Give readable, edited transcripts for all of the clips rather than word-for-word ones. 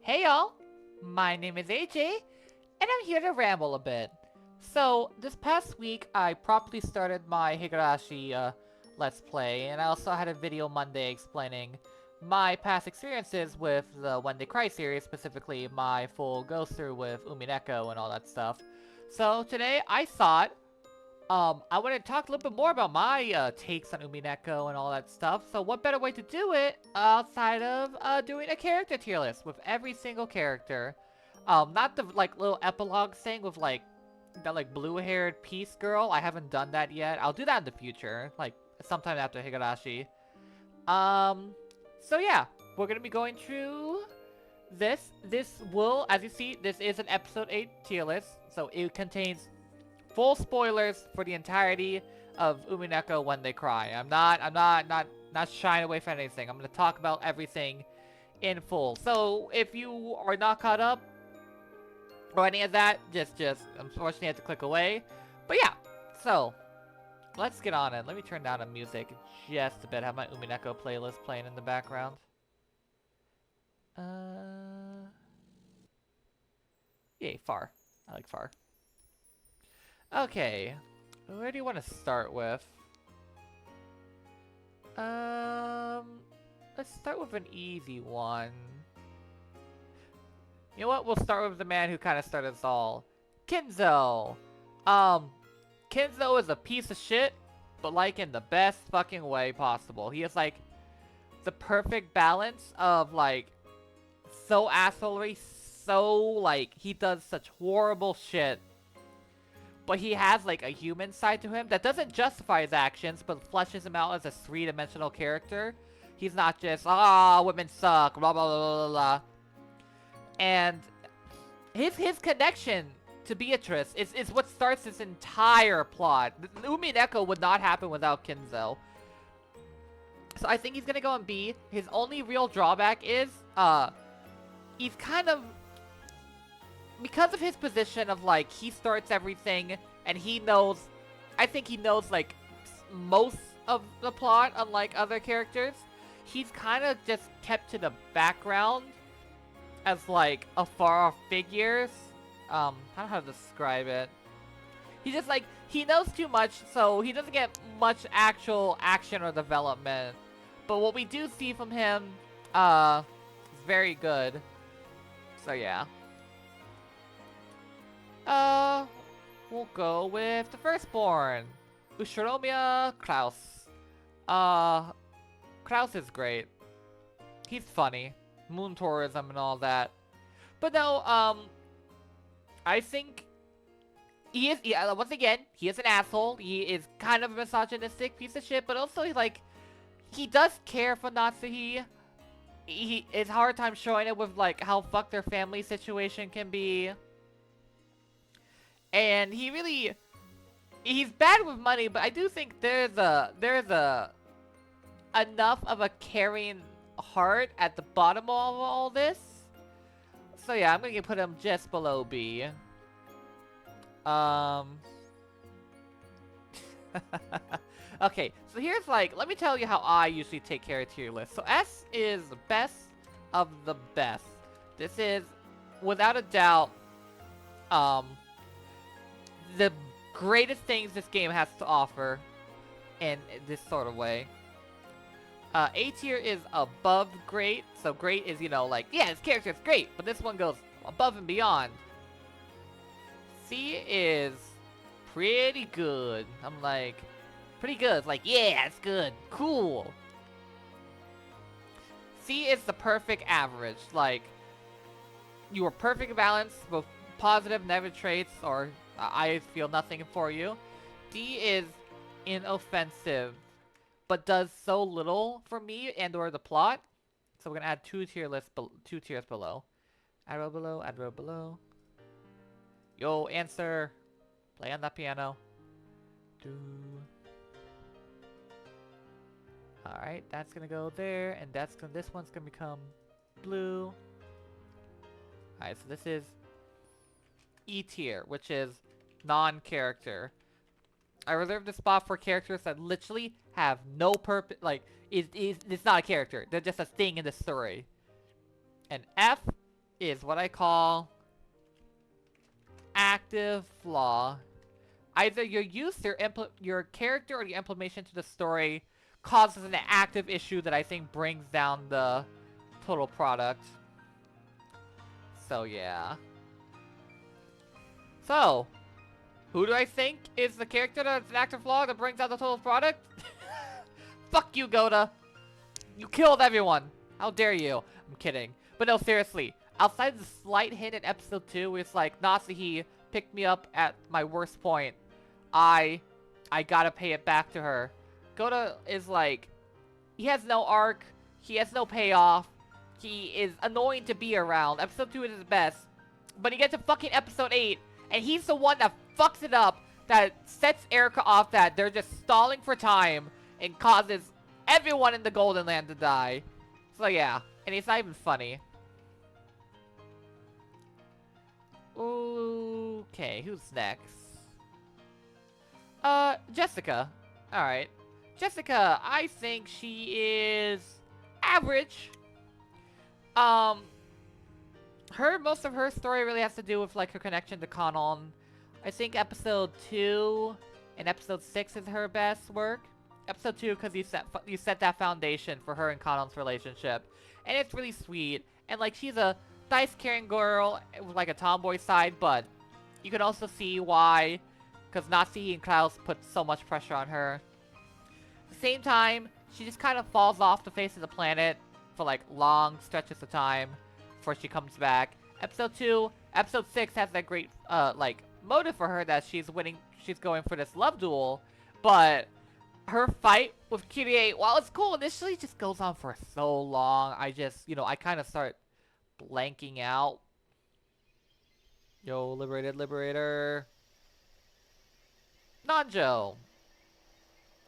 Hey y'all, my name is AJ, and I'm here to ramble a bit. So, this past week, I properly started my Higurashi Let's Play, and I also had a video Monday explaining my past experiences with the When They Cry series, specifically my full go-through with Umineko and all that stuff. So, today I thought I want to talk a little bit more about my takes on Umineko and all that stuff. So what better way to do it outside of doing a character tier list with every single character. Not the like little epilogue thing with like that like blue-haired peace girl. I haven't done that yet. I'll do that in the future, like sometime after Higurashi. Um, so yeah, we're gonna be going through this. This will, as you see, this is an episode 8 tier list, so it contains full spoilers for the entirety of Umineko When They Cry. I'm not shying away from anything. I'm gonna talk about everything in full. So if you are not caught up or any of that, just unfortunately have to click away. But yeah, so let's get on it. Let me turn down the music just a bit. Have my Umineko playlist playing in the background. Yay, far. I like far. Okay, where do you want to start with? Let's start with an easy one. You know what? We'll start with the man who kind of started us all. Kinzo! Um, Kinzo is a piece of shit, but like in the best fucking way possible. He is like the perfect balance of like so assholery, so like he does such horrible shit, but he has like a human side to him that doesn't justify his actions, but fleshes him out as a three-dimensional character. He's not just, ah, women suck, blah, blah, blah, blah, blah. And his connection to Beatrice is what starts this entire plot. Umineko would not happen without Kinzo. So I think he's gonna go on B. His only real drawback is, he's kind of, because of his position of like, he starts everything and he knows, I think he knows like most of the plot, unlike other characters. He's kind of just kept to the background as like a far off figure. I don't know how to describe it. He just like, he knows too much, so he doesn't get much actual action or development. But what we do see from him, is very good. So yeah. We'll go with the firstborn, Ushiromiya Kraus. Kraus is great. He's funny. Moon tourism and all that. But no, I think he is, once again, he is an asshole. He is kind of a misogynistic piece of shit, but also he does care for Natsuhi. It's hard time showing it with like how fucked their family situation can be. And he's bad with money, but I do think there's enough of a caring heart at the bottom of all this. So yeah, I'm gonna put him just below B. Okay, so here's like, let me tell you how I usually take care of tier lists. So S is the best of the best. This is, without a doubt, the greatest things this game has to offer in this sort of way. A tier is above great, so great is, you know, like, yeah, this character is great, but this one goes above and beyond. C is pretty good. I'm like, pretty good. It's like, yeah, it's good. Cool. C is the perfect average. Like, you are perfect balance, both positive, negative traits, or I feel nothing for you. D is inoffensive, but does so little for me and or the plot. So we're gonna add two tiers below. Add row below, add row below. Yo, answer. Play on that piano. Do. Alright, that's gonna go there, and this one's gonna become blue. Alright, so this is E tier, which is non-character. I reserved the spot for characters that literally have no purpose, like, it's not a character. They're just a thing in the story. And F is what I call active flaw. Either your use, your character, or your implementation to the story causes an active issue that I think brings down the total product. So yeah. So, who do I think is the character that's an active flaw that brings down the total product? Fuck you, Goda. You killed everyone. How dare you? I'm kidding. But no, seriously. Outside the slight hint in episode 2, where it's like, Nasuhi picked me up at my worst point. I gotta pay it back to her. Goda is like, he has no arc. He has no payoff. He is annoying to be around. Episode 2 is his best. But he gets to fucking episode 8, and he's the one that fucks it up, that sets Erica off, that they're just stalling for time, and causes everyone in the Golden Land to die. So yeah, and it's not even funny. Okay, who's next? Jessica. Alright. Jessica, I think she is average. Most of her story really has to do with, like, her connection to Kanon. I think episode 2 and episode 6 is her best work. Episode 2, because you set that foundation for her and Kanon's relationship. And it's really sweet. And, like, she's a nice, caring girl with, like, a tomboy side, but you can also see why, because Natsuhi and Klaus put so much pressure on her. At the same time, she just kind of falls off the face of the planet for, like, long stretches of time before she comes back. Episode 6 has that great, like, motive for her that she's going for this love duel, but her fight with Kirie, while it's cool initially, just goes on for so long. I kind of start blanking out. Yo, liberator. Nanjo.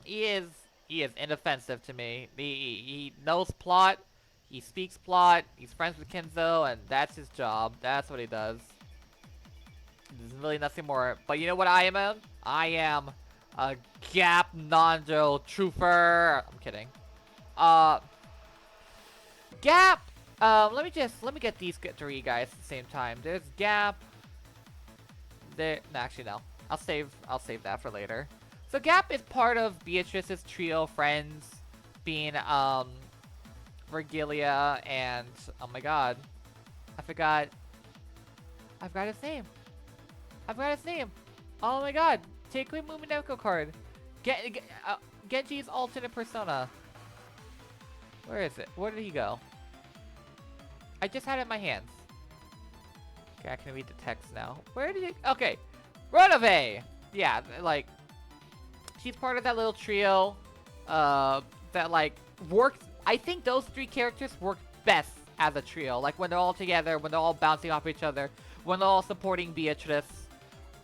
He is inoffensive to me. He knows plot. He speaks plot. He's friends with Kenzo, and that's his job. That's what he does. There's really nothing more. But you know what I am? I am a Gap Nanjo truther. I'm kidding. Gap. Let me get these three guys at the same time. There's Gap. No, actually no. I'll save that for later. So Gap is part of Beatrice's trio of friends, being Virgilia and oh my god, I've got his name. Oh my god, take away Umineko card. Genji's alternate persona. Where is it? Where did he go? I just had it in my hands. Okay, I can read the text now. Where did it? Okay, Runaway. Yeah, like she's part of that little trio. That like works. I think those three characters work best as a trio. Like when they're all together, when they're all bouncing off each other, when they're all supporting Beatrice.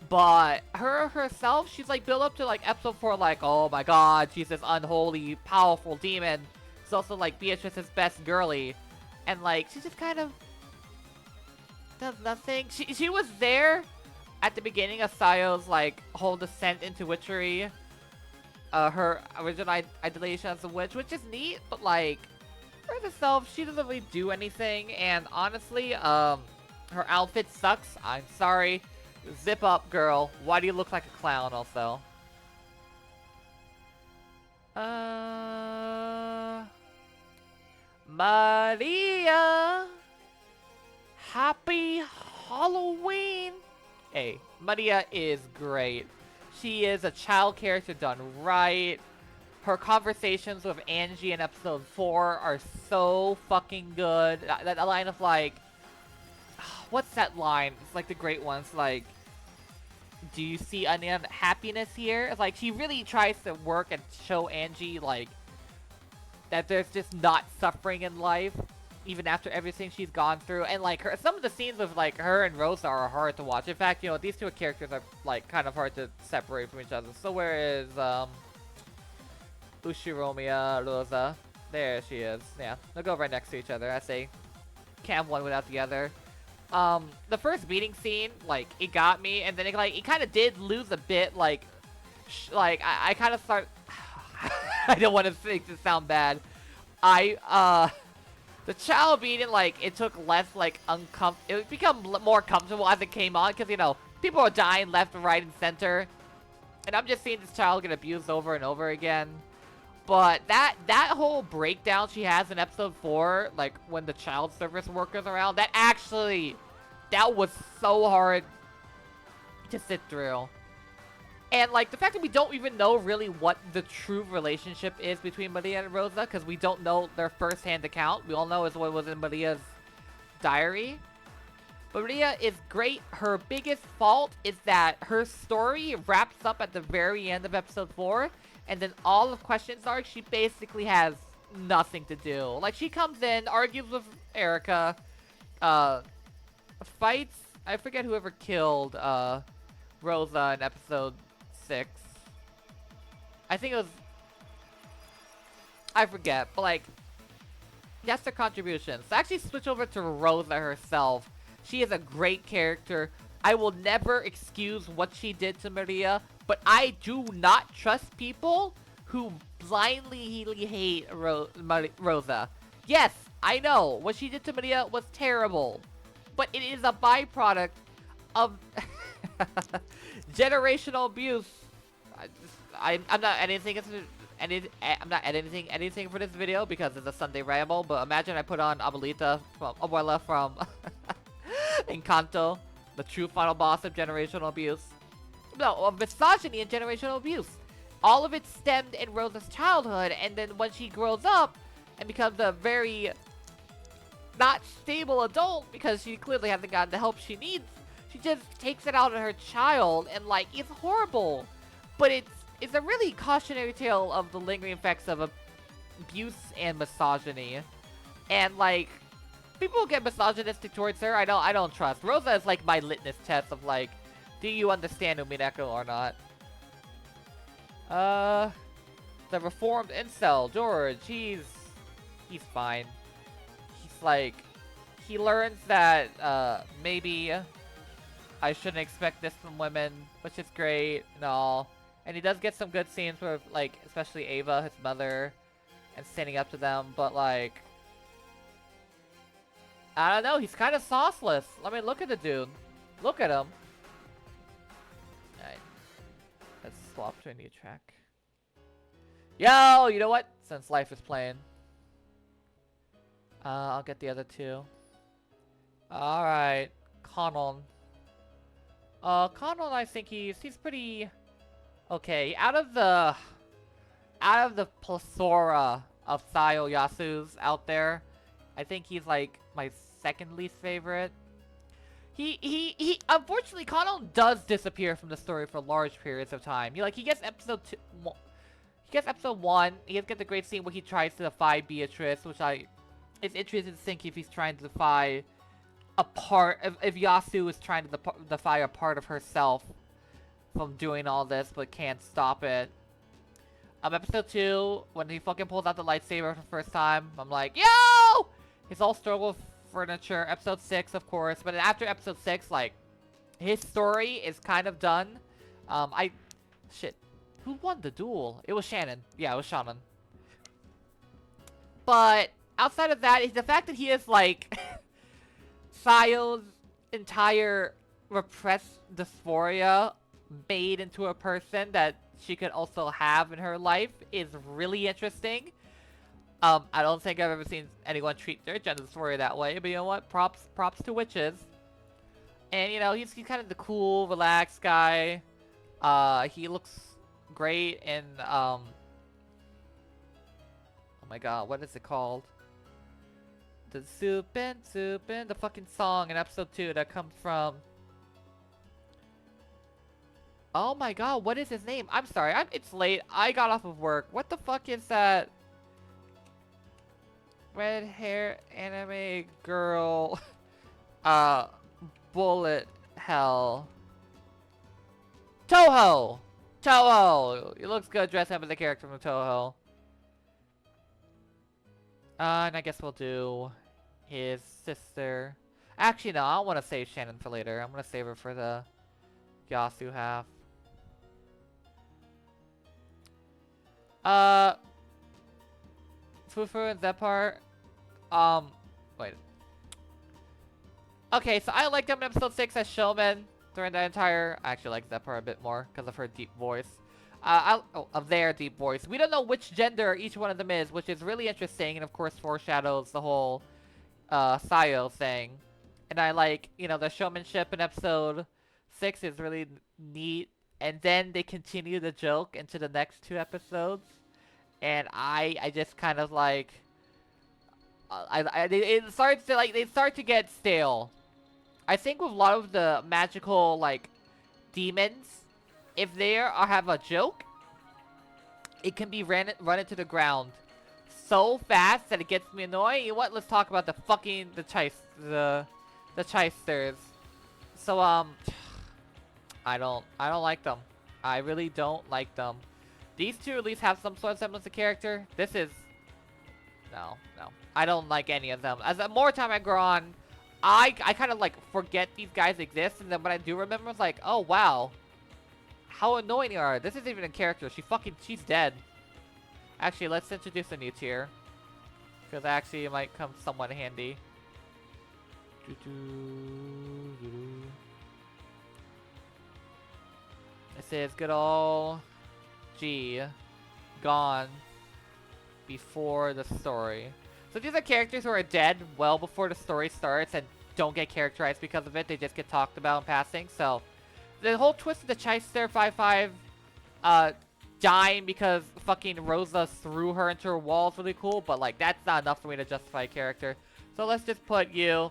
But her herself, she's like built up to like episode 4, like, oh my god, she's this unholy, powerful demon. She's also like Beatrice's best girly. And like, she just kind of does nothing. She was there at the beginning of Sayo's like whole descent into witchery. Her original idolization as a witch, which is neat, but like, her herself, she doesn't really do anything. And honestly, her outfit sucks. I'm sorry. Zip up, girl. Why do you look like a clown also? Maria! Happy Halloween! Hey, Maria is great. She is a child character done right. Her conversations with Angie in episode 4 are so fucking good. That line of like... What's that line? It's like the great ones, like... Do you see any happiness here? It's like, she really tries to work and show Angie, like... that there's just not suffering in life. Even after everything she's gone through. And like, some of the scenes with like her and Rosa are hard to watch. In fact, you know, these two characters are like kind of hard to separate from each other. So where is Ushiromiya Rosa? There she is. Yeah, they'll go right next to each other. I say, can't have one without the other. The first meeting scene, like, it got me, and then it kind of did lose a bit. Like, I kind of start. I don't want to make this sound bad. The child beating, like, it took less, like, it become more comfortable as it came on, because, you know, people are dying left, right, and center. And I'm just seeing this child get abused over and over again. But that whole breakdown she has in episode 4, like, when the child service workers are around, that was so hard to sit through. And, like, the fact that we don't even know really what the true relationship is between Maria and Rosa, because we don't know their first-hand account. We all know is what was in Maria's diary. But Maria is great. Her biggest fault is that her story wraps up at the very end of episode 4, and then all of Question's arc, she basically has nothing to do. Like, she comes in, argues with Erica, fights, I forget whoever killed, Rosa in episode 6. I think it was... I forget, but like... That's their contribution. So actually switch over to Rosa herself. She is a great character. I will never excuse what she did to Maria, but I do not trust people who blindly hate Rosa. Yes, I know, what she did to Maria was terrible, but it is a byproduct of generational abuse. I'm not editing anything for this video because it's a Sunday ramble, but imagine I put on Abuela from Encanto, the true final boss of generational abuse. No, of misogyny and generational abuse. All of it stemmed in Rosa's childhood, and then when she grows up and becomes a very not stable adult because she clearly hasn't gotten the help she needs, she just takes it out on her child, and like, it's horrible. But it's a really cautionary tale of the lingering effects of abuse and misogyny. And like, people get misogynistic towards her. I don't trust. Rosa is like my litmus test of like, do you understand Umineko or not? The reformed incel, George, he's fine. He's like, he learns that, maybe I shouldn't expect this from women, which is great and all. And he does get some good scenes with, like, especially Ava, his mother, and standing up to them, but like, I don't know, he's kind of sauceless. I mean, look at the dude. Look at him. Alright. Let's swap to a new track. Yo, you know what? Since Life is playing. I'll get the other two. Alright. Kanon. Kanon, I think he's pretty okay. Out of the plethora of Sayo Yasu's out there, I think he's like my second least favorite. He unfortunately, Kanon does disappear from the story for large periods of time. He gets episode 2, he gets episode 1, he gets the great scene where he tries to defy Beatrice, which it's interesting to think if he's trying to defy a part, if Yasu is trying to defy a part of herself from doing all this, but can't stop it. Episode 2, when he fucking pulls out the lightsaber for the first time, I'm like, yo! He's all struggle with furniture. Episode 6, of course, but after episode 6, like, his story is kind of done. Shit. Who won the duel? It was Shannon. Yeah, it was Shannon. But outside of that, the fact that he is like Sayo's entire repressed dysphoria made into a person that she could also have in her life is really interesting. I don't think I've ever seen anyone treat their gender dysphoria that way, but you know what? Props to witches. And you know, he's kind of the cool, relaxed guy. He looks great in oh my god, what is it called? The Supin, the fucking song in episode 2 that comes from... Oh my god, what is his name? I'm sorry, it's late. I got off of work. What the fuck is that? Red hair anime girl. Bullet hell. Toho! Toho! He looks good dressed up as a character from Toho. And I guess we'll do his sister. Actually, no, I don't want to save Shannon for later. I'm going to save her for the Yasu half. Fufu and Zepar. Wait. Okay, so I liked him in episode 6 as Showman during the entire... I actually like that part a bit more because of her deep voice. Of their deep voice. We don't know which gender each one of them is, which is really interesting and of course foreshadows the whole Sayo thing. And I like, you know, the showmanship in episode 6 is really neat. And then they continue the joke into the next 2 episodes. And I just kind of like... it starts to, like, they start to get stale. I think with a lot of the magical, like, demons, if they have a joke, it can be run into the ground so fast that it gets me annoying. You know what? Let's talk about the chysters. So I don't like them. I really don't like them. These two at least have some sort of semblance of character. This is no. I don't like any of them. As the more time I grow on, I kind of like forget these guys exist, and then when I do remember, it's like, oh wow, how annoying they are. This isn't even a character. She's dead. Actually, let's introduce a new tier, because actually it might come somewhat handy. This is good old G, gone before the story. So these are characters who are dead well before the story starts and don't get characterized because of it. They just get talked about in passing. So the whole twist of the Chyster 5-5 dying because fucking Rosa threw her into her wall is really cool, but like that's not enough for me to justify a character. So let's just put you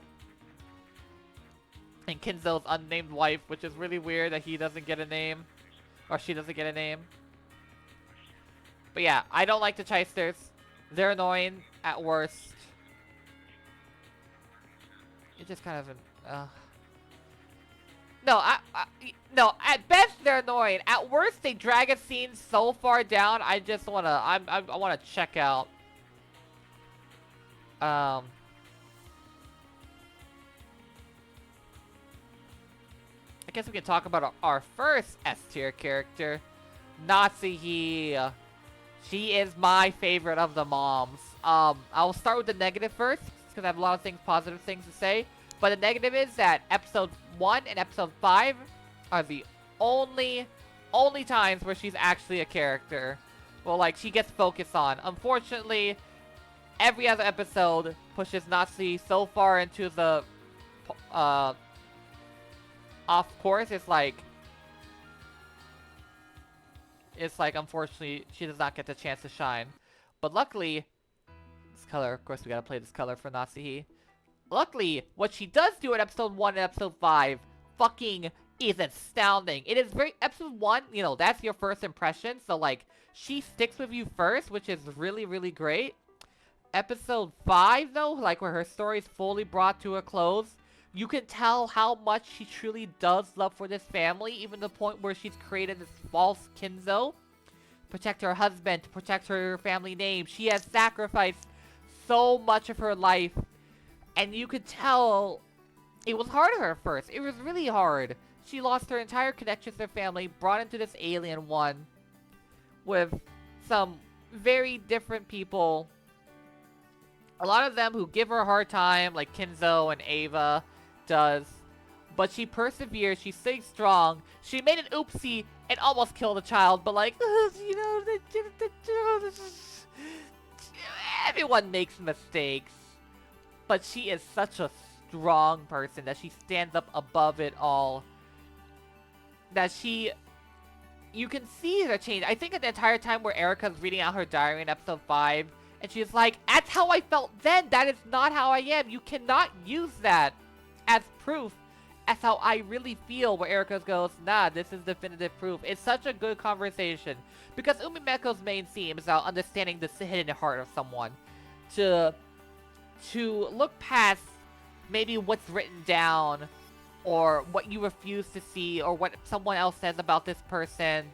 and Kinzo's unnamed wife, which is really weird that he doesn't get a name. Or she doesn't get a name. But yeah, I don't like the Chysters. They're annoying at worst. It's just kind of no, at best they're annoying. At worst they drag a scene so far down, I just wanna I wanna check out. I guess we can talk about our first S tier character, Natsuhi. She is my favorite of the moms. I'll start with the negative first, because I have a lot of positive things to say. But the negative is that episode 1 and episode 5 are the only times where she's actually a character. Well, like, she gets focused on. Unfortunately, every other episode pushes Natsuhi so far into the, off course, it's like, unfortunately, she does not get the chance to shine. But luckily, this color, of course, we gotta play this color for Natsuhi. Luckily, what she does do in episode 1 and episode 5 fucking is astounding. It is very, episode 1, you know, that's your first impression. So, like, she sticks with you first, which is really, really great. Episode 5, though, like, where her story is fully brought to a close, you can tell how much she truly does love for this family, even to the point where she's created this false Kinzo. Protect her husband, to protect her family name. She has sacrificed so much of her life. And you could tell it was hard on her at first. It was really hard. She lost her entire connection to her family, brought into this alien one with some very different people. A lot of them who give her a hard time, like Kinzo and Ava does. But she perseveres, she stays strong. She made an oopsie and almost killed a child, but like, you know, everyone makes mistakes. But she is such a strong person that she stands up above it all. That you can see the change. I think at the entire time where Erica's reading out her diary in episode 5, and she's like, that's how I felt then, that is not how I am. You cannot use that as proof. That's how I really feel, where Erica goes, nah, this is definitive proof. It's such a good conversation. Because Umimeko's main theme is about understanding the hidden heart of someone. To look past maybe what's written down, or what you refuse to see, or what someone else says about this person,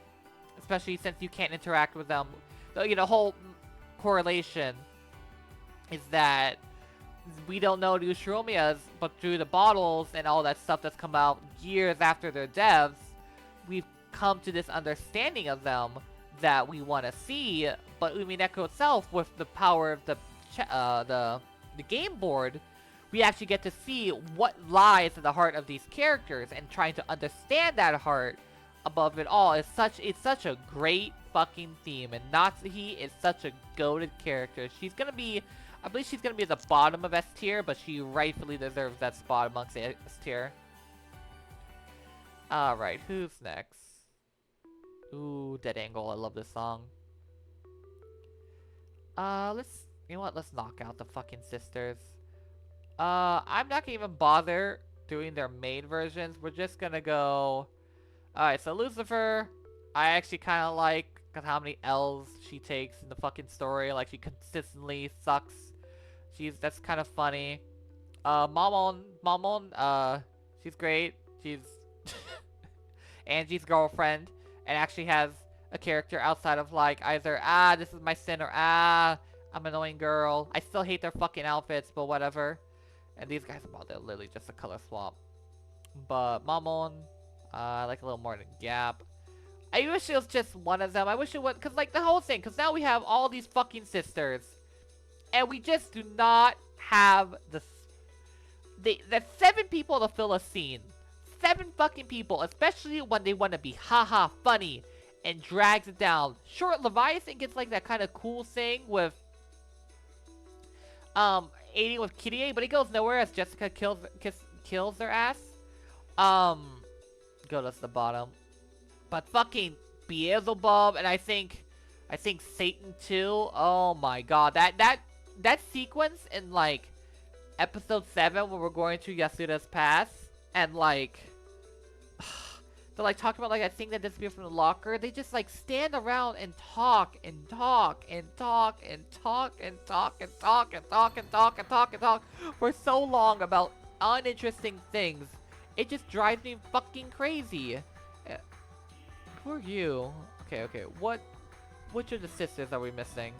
especially since you can't interact with them. So, you know, whole correlation is that we don't know the Ushiromiya's, but through the bottles and all that stuff that's come out years after their deaths, we've come to this understanding of them that we want to see. But Umineko itself, with the power of the game board, we actually get to see what lies in the heart of these characters, and trying to understand that heart above it all is such a great fucking theme. And Natsuhi is such a goated character. She's gonna be, I believe she's gonna be at the bottom of S tier, but she rightfully deserves that spot amongst S tier. Alright, who's next? Ooh, Dead Angle, I love this song. You know what, let's knock out the fucking sisters. I'm not gonna even bother doing their main versions. We're just gonna go... Alright, so Lucifer, I actually kind of like, because how many L's she takes in the fucking story. Like, she consistently sucks. That's kind of funny. Mamon, she's great. She's Angie's girlfriend, and actually has a character outside of, like, either, this is my sin, or, I'm an annoying girl. I still hate their fucking outfits, but whatever. And these guys, well, they're literally just a color swap. But Mamon, I like a little more than Gap. I wish it was just one of them. I wish it was, because, like, the whole thing, because now we have all these fucking sisters, and we just do not have the 7 people to fill a scene. 7 fucking people, especially when they want to be haha funny and drags it down. Sure, Leviathan gets like that kind of cool thing with aiding with Kirie, but he goes nowhere as Jessica kills their ass. Go to the bottom. But fucking Beelzebub, and I think Satan too. Oh my god, that sequence in like episode 7 where we're going through Yasuda's past, and like they're like talking about like that thing that disappeared from the locker. They just like stand around and talk and talk and talk and talk and talk and talk and talk and talk and talk and talk for so long about uninteresting things. It just drives me fucking crazy. Who are you? Okay. Which of the sisters are we missing?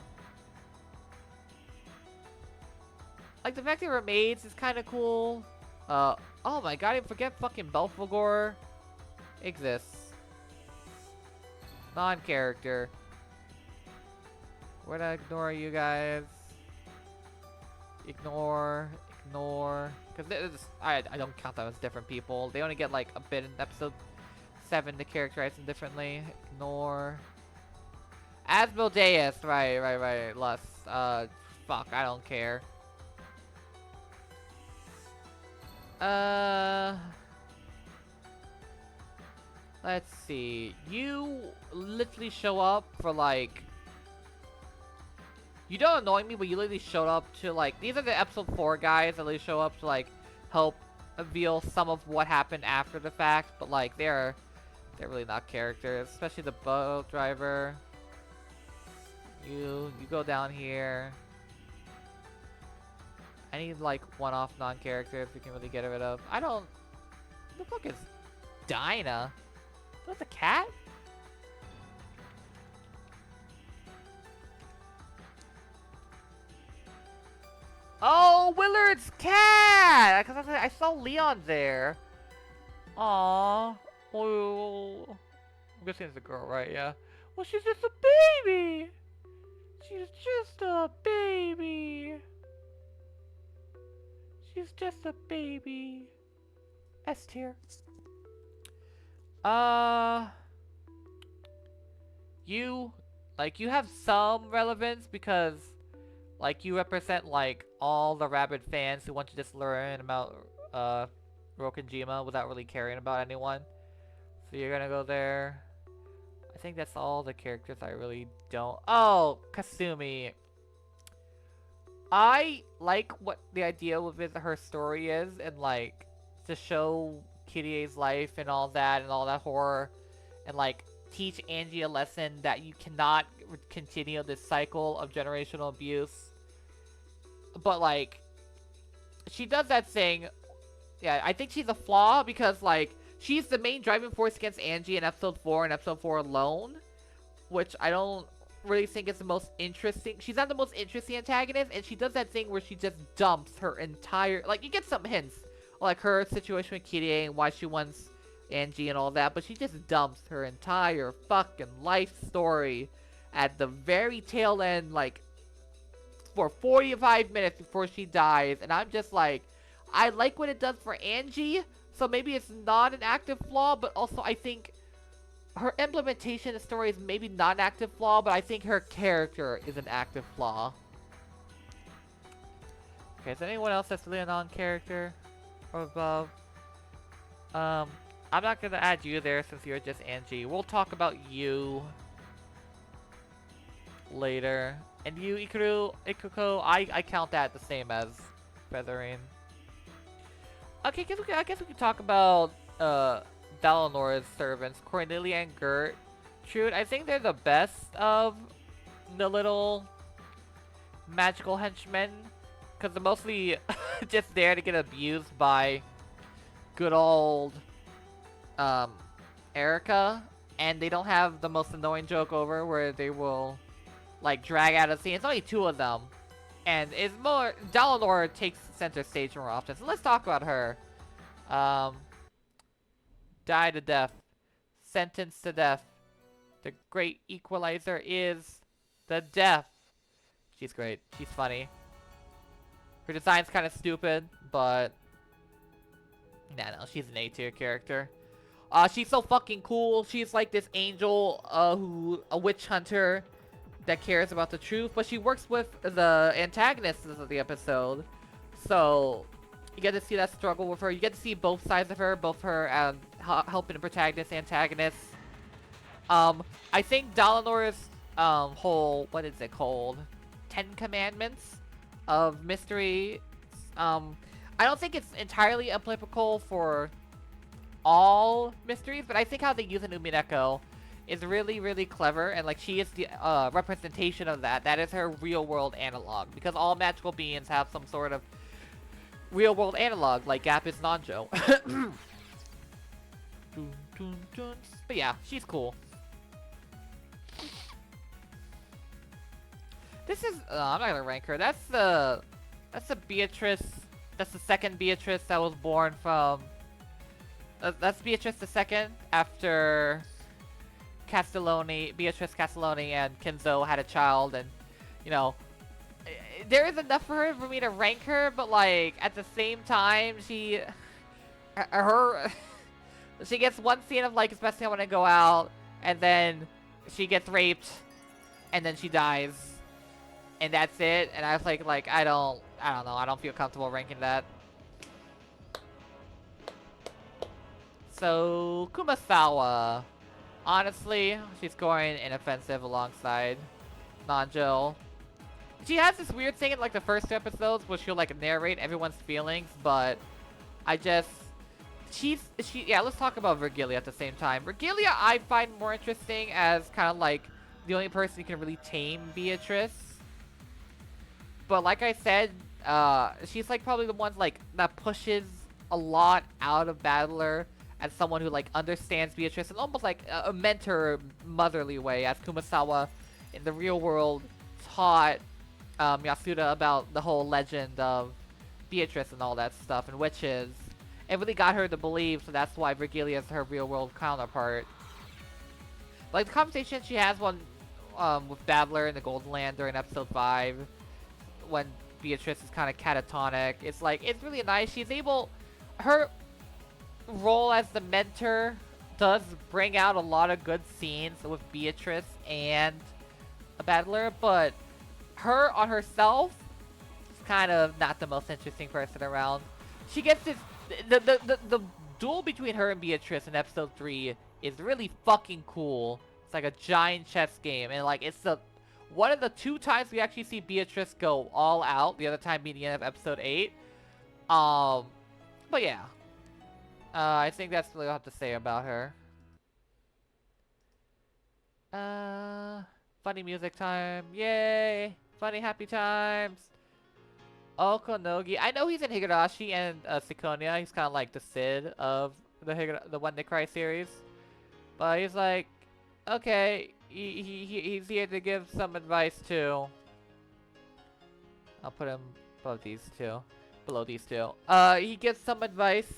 Like, the fact that we're maids is kind of cool. Oh my god, I forget fucking Belphegor exists. Non-character. We're gonna ignore you guys. Ignore. Because I don't count them as different people. They only get like a bit in episode 7 to characterize them differently. Ignore. Asmodeus. Right. Lust. Fuck, I don't care. Let's see. You literally show up for like... You don't annoy me, but you literally showed up to like... These are the episode 4 guys that literally show up to like help reveal some of what happened after the fact. But like they're really not characters, especially the boat driver. You go down here. I need like one-off non-characters we can really get rid of. I don't... What the fuck is Dinah? That's a cat? Oh, Willard's cat! Because I saw Leon there. Aww. Oh. I'm guessing it's a girl, right? Yeah. Well, she's just a baby! She's just a baby. She's just a baby. S tier. You have some relevance because, like, you represent, like, all the rabid fans who want to just learn about, Rokenjima without really caring about anyone. So you're gonna go there. I think that's all the characters I really don't... Oh, Kasumi. I like what the idea with her story is, and, like, to show Kirie's life and all that horror, and like teach Angie a lesson that you cannot continue this cycle of generational abuse. But like, she does that thing. Yeah, I think she's a flaw because like she's the main driving force against Angie in episode 4 and episode 4 alone, which I don't really think is the most interesting. She's not the most interesting antagonist, and she does that thing where she just dumps her entire, like, you get some hints like her situation with Kirie and why she wants Angie and all that, but she just dumps her entire fucking life story at the very tail end, like, for 45 minutes before she dies, and I'm just like, I like what it does for Angie, so maybe it's not an active flaw, but also I think her implementation of the story is maybe not an active flaw, but I think her character is an active flaw. Okay, is there anyone else that's really a non-character or above? I'm not gonna add you there since you're just Angie. We'll talk about you later. And you, Ikuko, I count that the same as Feathering. Okay, I guess we can talk about Dalinora's servants, Cornelia and Gert. Trude, I think they're the best of the little magical henchmen, because they're mostly just there to get abused by good old Erica, and they don't have the most annoying joke over where they will like drag out a scene. It's only 2 of them, and it's more Dalinora takes center stage more often. So let's talk about her. Die to death, sentenced to death. The great equalizer is the death. She's great. She's funny. Her design's kind of stupid, but no, she's an A-tier character. She's so fucking cool. She's like this angel, a witch hunter that cares about the truth, but she works with the antagonists of the episode. So you get to see that struggle with her. You get to see both sides of her, both her helping the protagonist, antagonists. I think Dalinora's whole, what is it called? 10 Commandments of Mystery. I don't think it's entirely applicable for all mysteries, but I think how they use an Umineko is really, really clever, and like she is the representation of that. That is her real world analog, because all magical beings have some sort of real world analog, like Gap is Nanjo. But yeah, she's cool. This is I'm not gonna rank her. That's the Beatrice. That's the second Beatrice that was born from. That's Beatrice the second after Beatrice Castelloni and Kenzo had a child, and you know, there is enough for her for me to rank her, but like at the same time, she gets one scene of like, especially when I go out, and then she gets raped, and then she dies, and that's it. And I was like I don't know, I don't feel comfortable ranking that. So Kumasawa, honestly, she's going inoffensive alongside Nanjo. She has this weird thing in like the first 2 episodes where she'll like narrate everyone's feelings, but yeah, let's talk about Virgilia at the same time. Virgilia I find more interesting as kind of like the only person who can really tame Beatrice. But like I said, she's like probably the one like that pushes a lot out of Battler as someone who like understands Beatrice in almost like a mentor, motherly way, as Kumasawa in the real world taught Yasuda about the whole legend of Beatrice and all that stuff and witches. It really got her to believe, so that's why Virgilia is her real world counterpart. Like the conversation she has with Battler in the Golden Land during episode 5, when Beatrice is kind of catatonic, it's like, it's really nice. She's able, her role as the mentor does bring out a lot of good scenes with Beatrice and a Battler, but her on herself is kind of not the most interesting person around. She gets this, the duel between her and Beatrice in episode 3 is really fucking cool. It's like a giant chess game, and like it's the one of the 2 times we actually see Beatrice go all out. The other time being the end of episode 8. But yeah. I think that's really all I have to say about her. Funny music time. Yay! Funny happy times. Okonogi. I know he's in Higurashi and Sikonia. He's kind of like the Sid of the When They Cry series. But he's like, okay, he's here to give some advice too. I'll put him above these 2. Below these 2. He gives some advice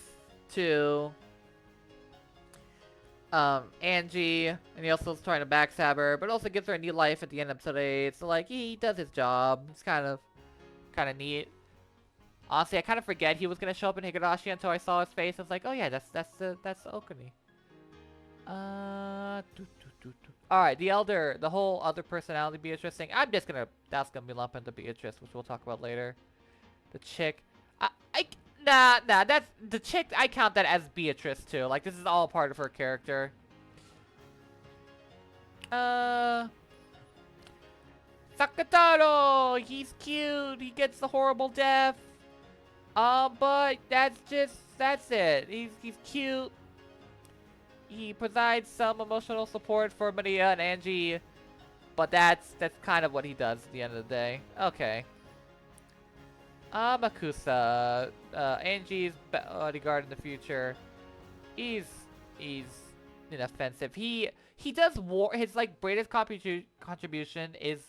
to Angie, and he also is trying to backstab her, but also gives her a new life at the end of episode 8. So like he does his job. It's kind of neat. Honestly, I kind of forget he was gonna show up in Higurashi until I saw his face. I was like, oh yeah, that's Okuni. All right, the whole other personality Beatrice thing. That's gonna be lumped into Beatrice, which we'll talk about later. The chick, I nah, that's the chick. I count that as Beatrice too. Like this is all part of her character. Uh, Sakataro, he's cute. He gets the horrible death. But that's it. He's cute. He provides some emotional support for Maria and Angie, but that's kind of what he does at the end of the day. Okay. Makusa, Angie's bodyguard in the future. He's he's inoffensive. He does his like greatest contribution is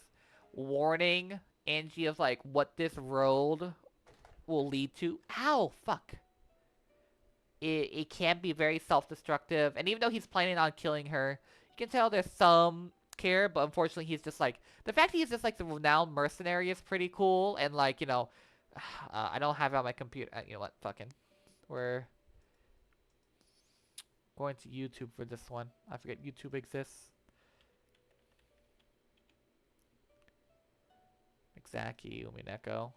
warning Angie of like what this road will lead to. Ow, fuck. It can be very self-destructive, and even though he's planning on killing her, you can tell there's some care, but unfortunately he's just like, the fact that he's just like the renowned mercenary is pretty cool, and like, you know, I don't have it on my computer, you know what, fucking, we're going to YouTube for this one. I forget YouTube exists. Exactly, Umineko.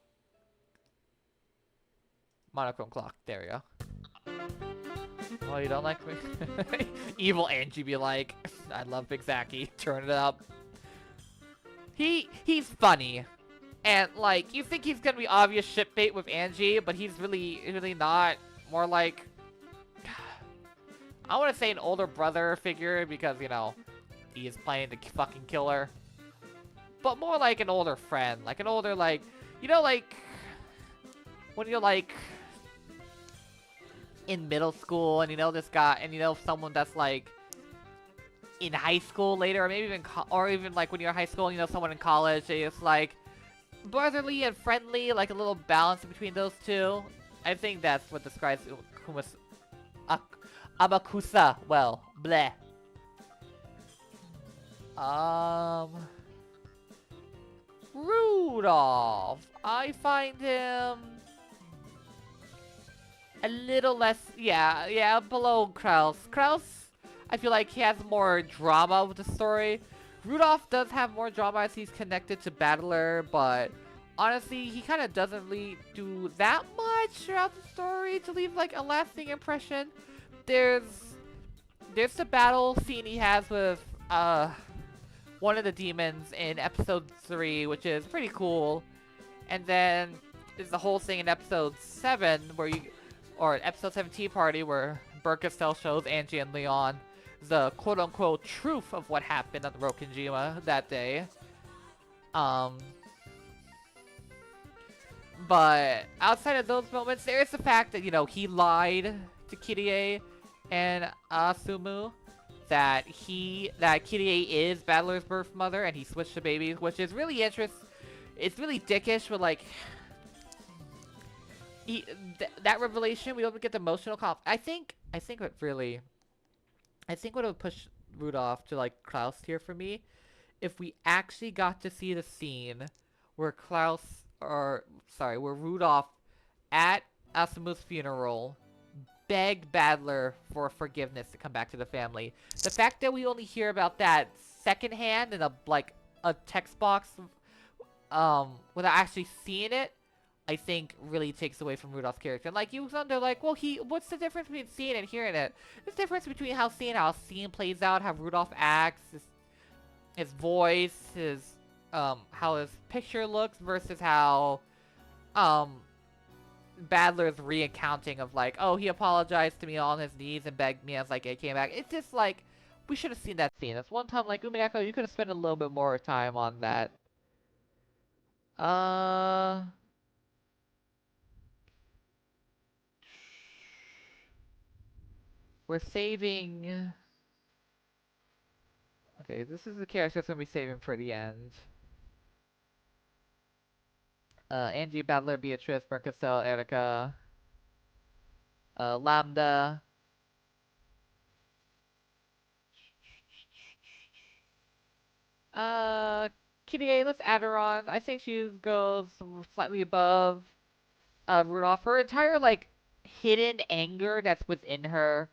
Monochrome clock, there we go. Oh, you don't like me? Evil Angie be like, I love Big Zacky. Turn it up. He's funny. And, like, you think he's gonna be obvious shitbait with Angie, but he's really not. More like, I want to say an older brother figure because, you know, he is planning to fucking kill her. But more like an older friend. Like an older, like, you know, like, when you're, like, in middle school and you know this guy, and you know someone that's, like, in high school later, or maybe even, or even, like, when you're in high school and you know someone in college, it's, like, brotherly and friendly, like a little balance between those two. I think that's what describes Amakusa well. Bleh. Rudolph. I find him a little less, yeah, below Kraus. Kraus, I feel like he has more drama with the story. Rudolph does have more drama as he's connected to Battler, but honestly, he kind of doesn't really do that much throughout the story to leave, like, a lasting impression. There's the battle scene he has with, one of the demons in episode 3, which is pretty cool. And then there's the whole thing in episode 7 where or episode 17 party where Burkastel shows Angie and Leon the quote-unquote truth of what happened on the Rokinjima that day. But outside of those moments, there is the fact that, you know, he lied to Kirie and Asumu that Kirie is Battler's birth mother and he switched to babies, which is really it's really dickish, but like that revelation, we don't get the emotional I think what would push Rudolph to like Klaus tier for me if we actually got to see the scene where where Rudolph at Asumu's funeral begged Battler for forgiveness to come back to the family. The fact that we only hear about that secondhand in a text box, without actually seeing it, I think really takes away from Rudolph's character. And like, you wonder, like, well, what's the difference between seeing it and hearing it? There's a difference between how a scene plays out, how Rudolph acts, his voice, how his picture looks versus how, Battler's recounting of like, oh, he apologized to me on his knees and begged me as like I came back. It's just like, we should have seen that scene. That's one time, like, Umineko, you could have spent a little bit more time on that. We're saving... Okay, this is the character that's gonna be saving for the end. Angie, Battler, Beatrice, Mercastel, Erica, Lambda. Kitty A, let's add her on. I think she goes slightly above Rudolph. Her entire, like, hidden anger that's within her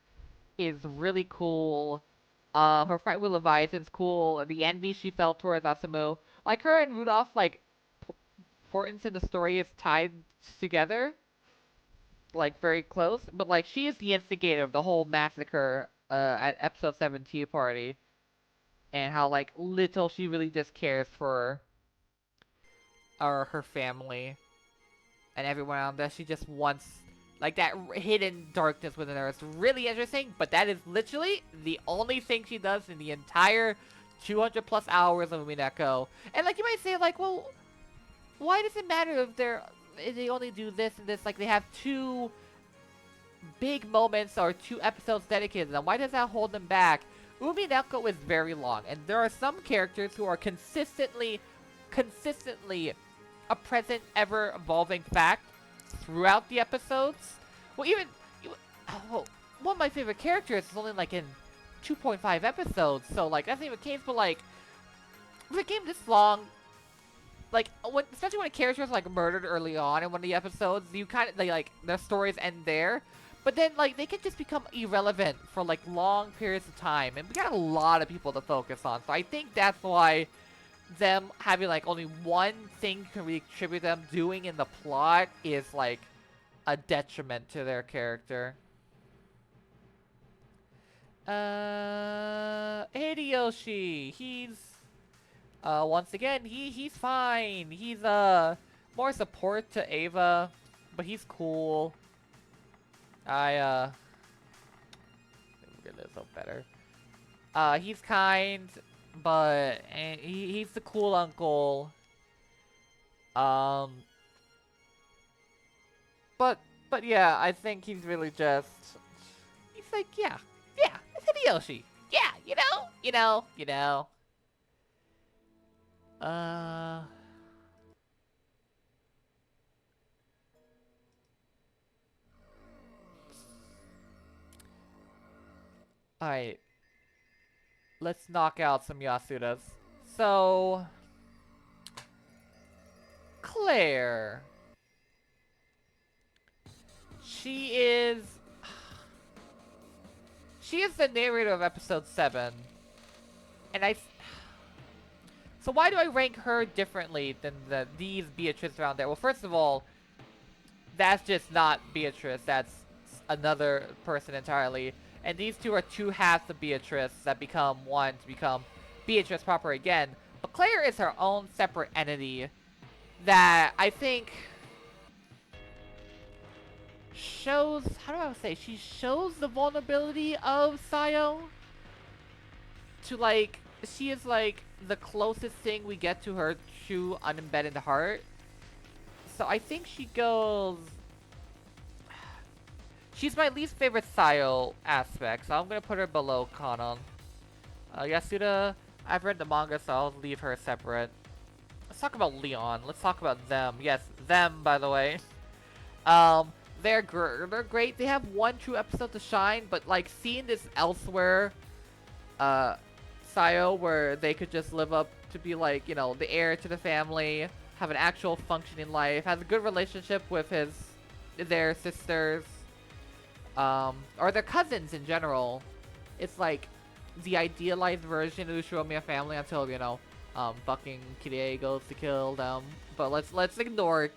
is really cool. Her fight with Leviathan's cool. The envy she felt towards Asumu. Like, her and Rudolph, like, importance in the story is tied together. Like, very close. But, like, she is the instigator of the whole massacre, at episode 7 Tea Party. And how, like, little she really just cares for her family and everyone around there. She just wants, like, that hidden darkness within her. It's really interesting, but that is literally the only thing she does in the entire 200 plus hours of Umineko. And, like, you might say, like, well, why does it matter if they only do this and this? Like, they have 2 big moments or 2 episodes dedicated to them. Why does that hold them back? Umineko is very long, and there are some characters who are consistently a present, ever-evolving fact throughout the episodes. Well, one of my favorite characters is only, like, in 2.5 episodes, so, like, that's not even the case, but, like, with a game this long, like, especially when a character is, like, murdered early on in one of the episodes, you kind of, like, their stories end there. But then, like, they can just become irrelevant for, like, long periods of time. And we got a lot of people to focus on. So I think that's why them having, like, only one thing can really attribute them doing in the plot is, like, a detriment to their character. Hideyoshi. He's, once again, he's fine. He's, more support to Ava. But he's cool. Let me get this up better. He's kind, but he's the cool uncle. But yeah, I think he's really just, he's like, yeah, it's Hideyoshi. Yeah, you know. Alright. Let's knock out some Yasudas. So, Claire. She is the narrator of episode 7. And so why do I rank her differently than these Beatrice around there? Well, first of all, that's just not Beatrice. That's another person entirely. And these 2 are 2 halves of Beatrice that become one to become Beatrice proper again. But Claire is her own separate entity that I think shows, how do I say, she shows the vulnerability of Sayo to, like, she is, like, the closest thing we get to her true unembedded heart. So I think she goes, she's my least favorite Sayo aspect, so I'm gonna put her below Kanon. Yasuda, I've read the manga, so I'll leave her separate. Let's talk about Leon. Let's talk about them. Yes, them, by the way. They're great. They have 1 true episode to shine, but, like, seeing this elsewhere, Sayo, where they could just live up to be, like, you know, the heir to the family, have an actual functioning life, has a good relationship with their sisters, or their cousins in general. It's like the idealized version of the Shiromiya family until, you know, fucking Kirie goes to kill them. But let's ignore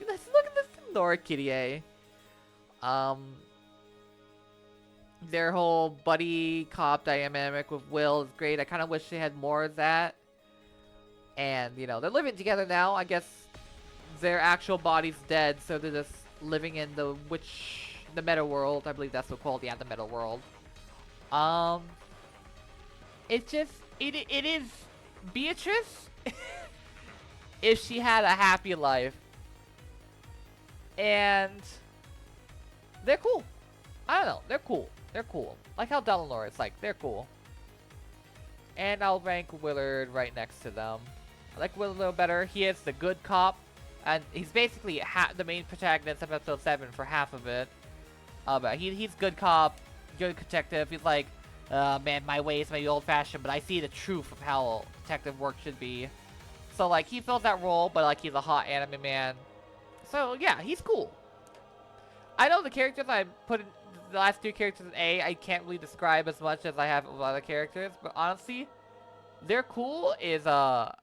Kirie. Their whole buddy cop dynamic with Will is great. I kind of wish they had more of that. And, you know, they're living together now. I guess their actual body's dead, so they're just living in the meta world. I believe that's what called, yeah, the meta world. It's just, it is Beatrice if she had a happy life. And they're cool. I don't know, they're cool. They're cool. Like how Delano is, like, they're cool. And I'll rank Willard right next to them. I like Willard a little better. He is the good cop. And he's basically the main protagonist of episode 7 for half of it. But he's good cop, good detective. He's like, man, my ways may be old-fashioned, but I see the truth of how detective work should be. So, like, he fills that role, but, like, he's a hot anime man. So, yeah, he's cool. I know the characters I put in the last 2 characters in A, I can't really describe as much as I have with other characters, but honestly, they're cool is, I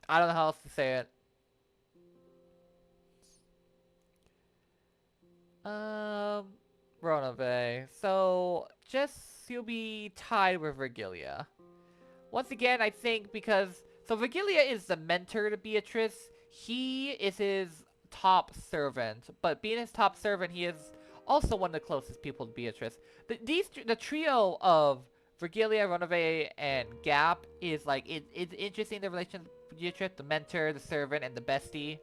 don't know how else to say it. Ronove. So, you'll be tied with Vergilia. Once again, I think because... So, Vergilia is the mentor to Beatrice. He is his top servant. But being his top servant, he is also one of the closest people to Beatrice. The trio of Vergilia, Ronove, and Gap is, like... It's interesting, the relation with Beatrice. The mentor, the servant, and the bestie.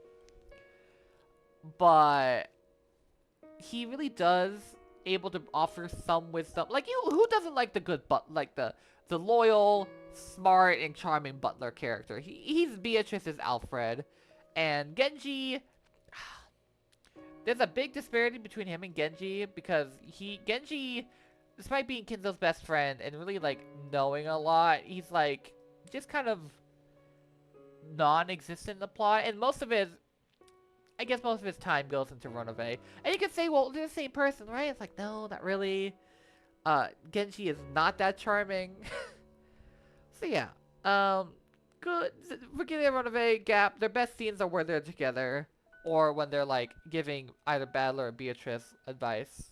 But... he really does able to offer some wisdom. Like, who doesn't like the good like the loyal, smart, and charming butler character? He's Beatrice's Alfred. And Genji, there's a big disparity between him and Genji because Genji, despite being Kinzo's best friend and really like knowing a lot, he's like just kind of non-existent in the plot, and I guess most of his time goes into Ronove. And you could say, well, they're the same person, right? It's like, no, not really. Genji is not that charming. So yeah. Good. Forgetting Ronove, Gap, their best scenes are where they're together. Or when they're, like, giving either Battler or Beatrice advice.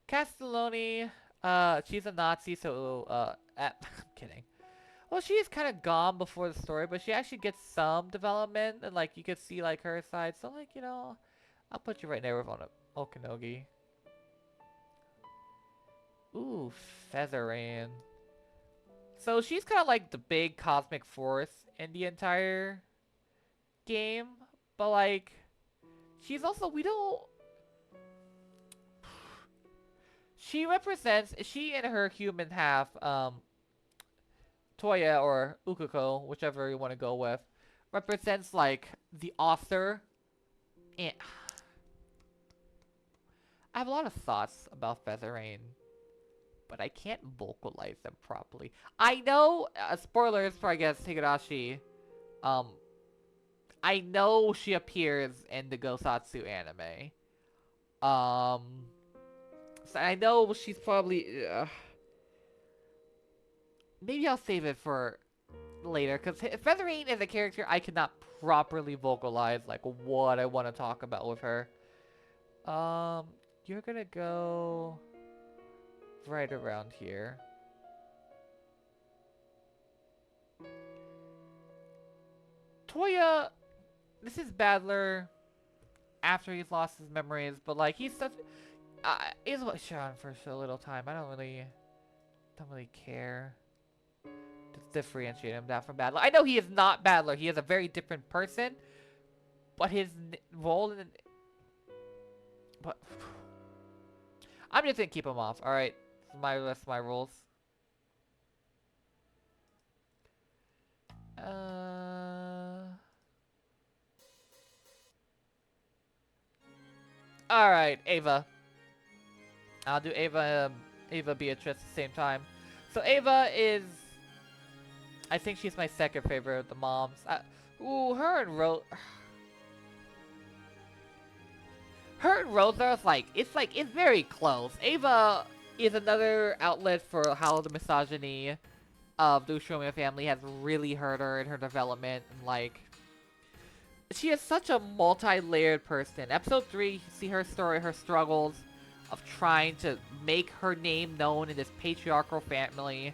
Castelloni, she's a Nazi, so, I'm kidding. Well, she is kind of gone before the story, but she actually gets some development, and, like, you could see, like, her side. So, like, you know, I'll put you right there with Okanogi. Ooh, Featherain. So, she's kind of like the big cosmic force in the entire game, but, like, she's also, she and her human half, Toya or Ukuko, whichever you want to go with, represents, like, the author. And I have a lot of thoughts about Featherain, but I can't vocalize them properly. I know, spoilers for, I guess, Higurashi, I know she appears in the Gosatsu anime. So I know she's probably... maybe I'll save it for later, because Featherain is a character I cannot properly vocalize, like, what I want to talk about with her. You're gonna go right around here. Toya, this is Battler after he's lost his memories, but, like, he's such... he's what Sean for so little time. I don't really care. Differentiate him that from Battler. I know he is not Battler. He is a very different person, but his role in... But I'm just gonna keep him off. All right, that's my rules. All right, Ava. I'll do Ava Beatrice at the same time. So Ava is... I think she's my second favorite of the moms. Ooh, her and Rosa is it's very close. Ava is another outlet for how the misogyny of the Ushiromiya family has really hurt her in her development, and, like, she is such a multi-layered person. Episode 3, you see her story, her struggles of trying to make her name known in this patriarchal family,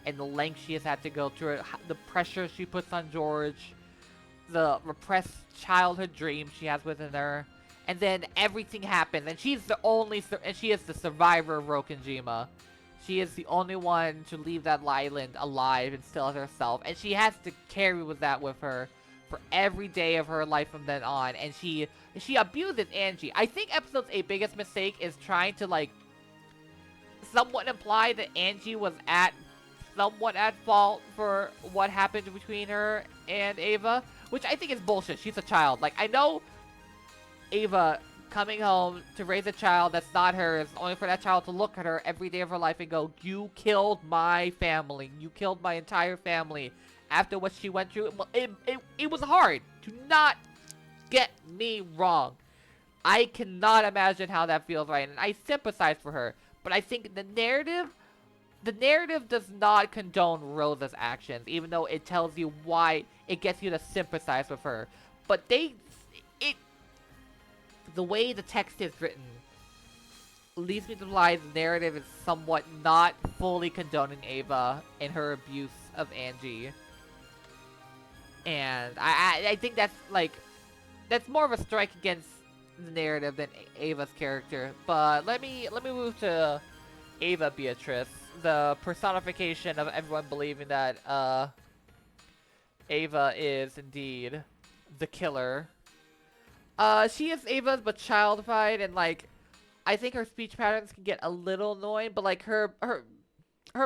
and the length she has had to go through it, the pressure she puts on George, the repressed childhood dreams she has within her, and then everything happens, and she is the survivor of Rokenjima. She is the only one to leave that island alive and still as herself, and she has to carry that with her for every day of her life from then on, and she abuses Angie. I think episode 8's biggest mistake is trying to, like, somewhat imply that Angie was somewhat at fault for what happened between her and Ava, which I think is bullshit. She's a child. Like, I know Ava coming home to raise a child that's not hers, only for that child to look at her every day of her life and go, "You killed my family. You killed my entire family." After what she went through, it was hard to not get me wrong. I cannot imagine how that feels right, and I sympathize for her. But I think the narrative does not condone Rosa's actions, even though it tells you why, it gets you to sympathize with her. But the way the text is written leads me to believe the narrative is somewhat not fully condoning Ava in her abuse of Angie. And I think that's like, that's more of a strike against the narrative than Ava's character. But let me move to Ava Beatrice, the personification of everyone believing that Ava is indeed the killer. She is Ava's but childified, and like, I think her speech patterns can get a little annoying, but like her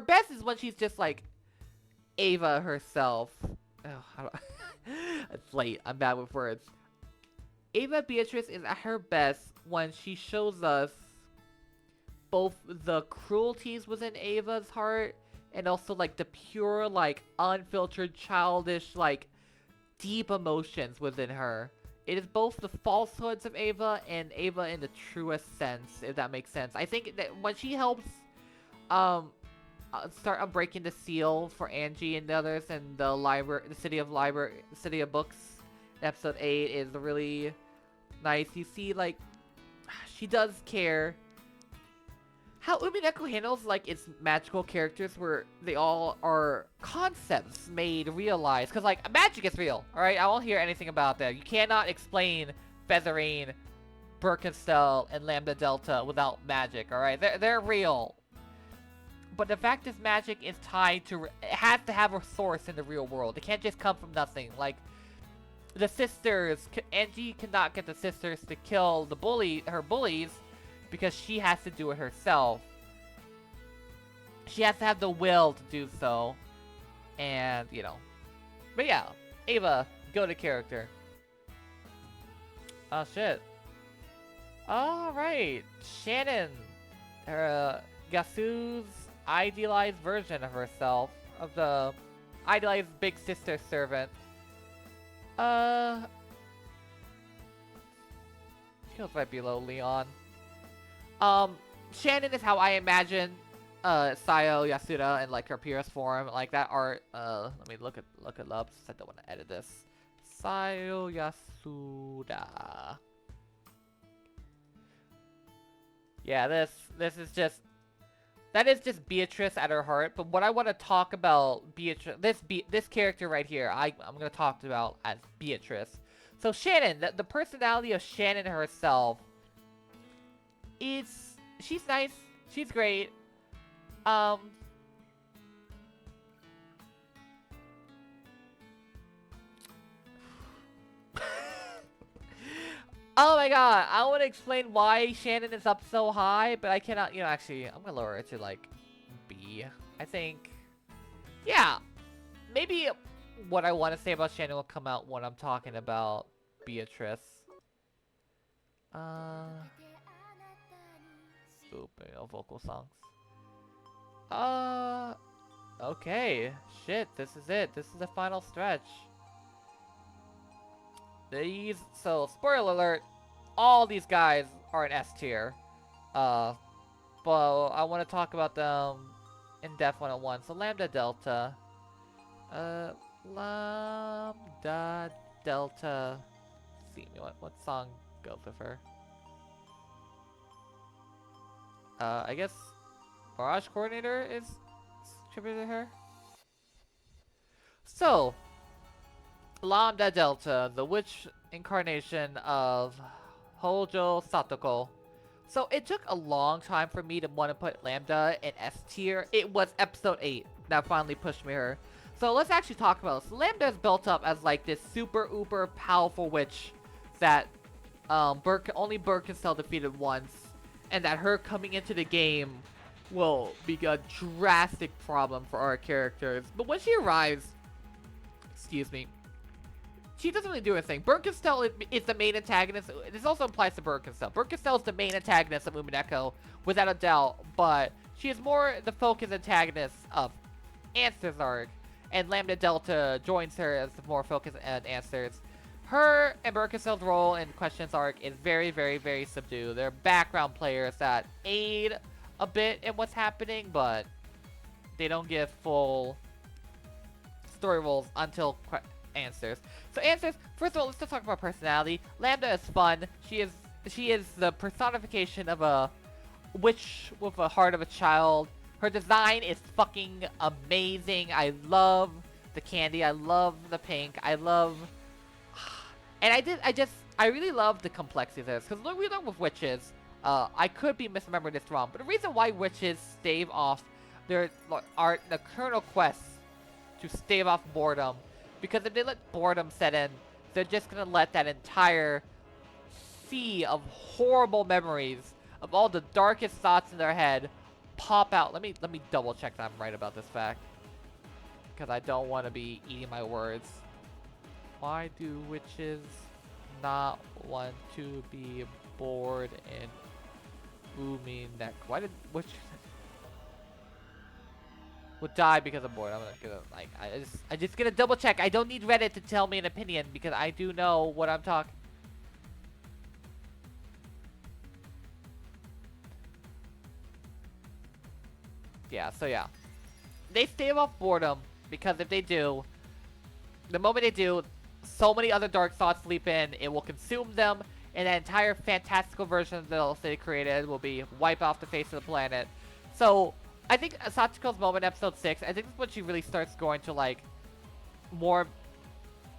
best is when she's just like Ava herself. Oh, it's late. I'm bad with words. Ava Beatrice is at her best when she shows us both the cruelties within Ava's heart and also like the pure, like unfiltered, childish, like deep emotions within her. It is both the falsehoods of Ava and Ava in the truest sense, if that makes sense. I think that when she helps start unbreaking the seal for Angie and the others in the library, the city of books, episode 8 is really nice. You see, like, she does care. How Umineko handles, like, its magical characters where they all are concepts made realized. Because, like, magic is real, alright? I won't hear anything about that. You cannot explain Featherine, Birkenstell, and Lambda Delta without magic, alright? They're real. But the fact is magic is tied to... It has to have a source in the real world. It can't just come from nothing. Like, the sisters... Angie cannot get the sisters to kill her bullies because she has to do it herself. She has to have the will to do so. And, you know. But yeah, Ava, go to character. Oh, shit. Alright. Shannon. Yasu's idealized version of herself. Of the idealized big sister servant. She goes right below Leon. Shannon is how I imagine Sayo Yasuda in like her purest form, like that art. Let me look it up. I don't want to edit this. Sayo Yasuda. Yeah, this is just, that is just Beatrice at her heart. But what I want to talk about Beatrice, this character right here, I'm gonna talk about as Beatrice. So Shannon, the personality of Shannon herself. She's nice. She's great. Oh my god, I want to explain why Shannon is up so high, but I cannot, you know, actually, I'm gonna lower it to, like, B. I think, yeah, maybe what I want to say about Shannon will come out when I'm talking about Beatrice. Oop, vocal songs. Okay. Shit, this is it. This is the final stretch. So, spoiler alert, all these guys are in S tier. But I want to talk about them in depth one at one. So, Lambda Delta. Lambda Delta. Let's see, what song goes with her? I guess Barrage Coordinator is attributed to her. So, Lambda Delta, the witch incarnation of Hojo Satoko. So, it took a long time for me to want to put Lambda in S tier. It was episode 8 that finally pushed me her. So, let's actually talk about this. Lambda is built up as like this super uber powerful witch that only Birkenstell defeated once. And that her coming into the game will be a drastic problem for our characters. But when she arrives, excuse me, she doesn't really do anything. Birkenstell is the main antagonist. This also applies to Birkenstell. Birkenstell is the main antagonist of Umineko, without a doubt. But she is more the focus antagonist of Answer's arc. And Lambda Delta joins her as the more focused Answers. her and Burkestel's role in Questions arc is very, very, very subdued. They're background players that aid a bit in what's happening, but they don't get full story roles until answers. So answers, first of all, let's just talk about personality. Lambda is fun. She is the personification of a witch with a heart of a child. Her design is fucking amazing. I love the candy. I love the pink. I love... And I really love the complexity of this. Because we know with witches, I could be misremembering this wrong, but the reason why witches stave off their nocturnal quests to stave off boredom, because if they let boredom set in, they're just gonna let that entire sea of horrible memories of all the darkest thoughts in their head pop out. Let me double check that I'm right about this fact, because I don't want to be eating my words. Why do witches not want to be bored in Umineko? Why did witches would die because of boredom? I'm gonna like I just gonna double check. I don't need Reddit to tell me an opinion because I do know what I'm talking. Yeah, so yeah. They stave off boredom because if they do, the moment they do, so many other dark thoughts leap in, it will consume them, and that entire fantastical version that they created will be wiped off the face of the planet. So, I think Sachiko's moment, episode 6, I think this is when she really starts going to, like, more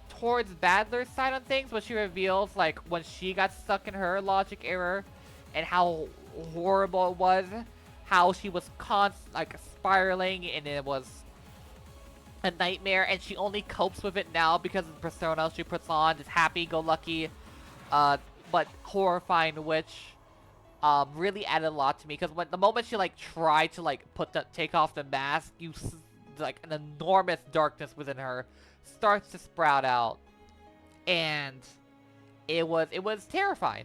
towards Badler's side on things, when she reveals, like, when she got stuck in her logic error, and how horrible it was, how she was spiraling, and it was a nightmare, and she only copes with it now because of the persona she puts on, this happy-go-lucky, but horrifying witch. Really added a lot to me, because when the moment she tried to take off the mask, an enormous darkness within her starts to sprout out, and it was terrifying,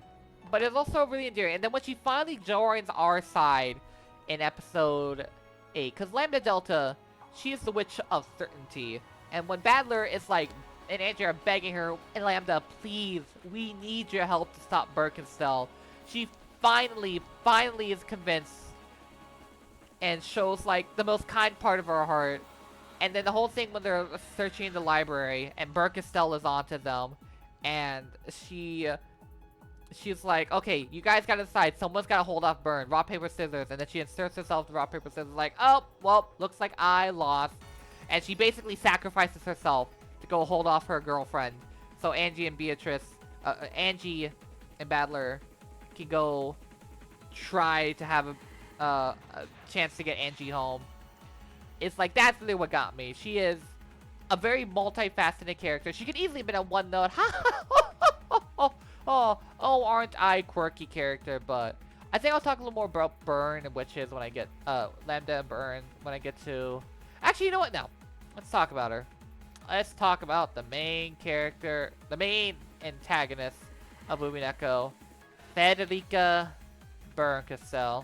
but it was also really endearing. And then when she finally joins our side in episode 8, because Lambda Delta, she is the witch of certainty, and when Badler is and Andrea are begging her, and Lambda, please, we need your help to stop Birkenstell, she finally is convinced and shows the most kind part of her heart. And then the whole thing when they're searching the library and Birkenstell is onto them, and she's like, okay, you guys gotta decide, someone's gotta hold off Burn, rock paper scissors, and then she inserts herself to rock paper scissors, oh well, looks like I lost, and she basically sacrifices herself to go hold off her girlfriend, so Angie and Badler can go try to have a chance to get Angie home. It's that's really what got me. She is a very multifaceted character. She could easily have been a one note oh, aren't I quirky character, but I think I'll talk a little more about Burn and witches when I get Lambda and Burn when I get to... Actually, you know what? No. Let's talk about her. Let's talk about the main character, the main antagonist of Umineko, Federica Birkersell.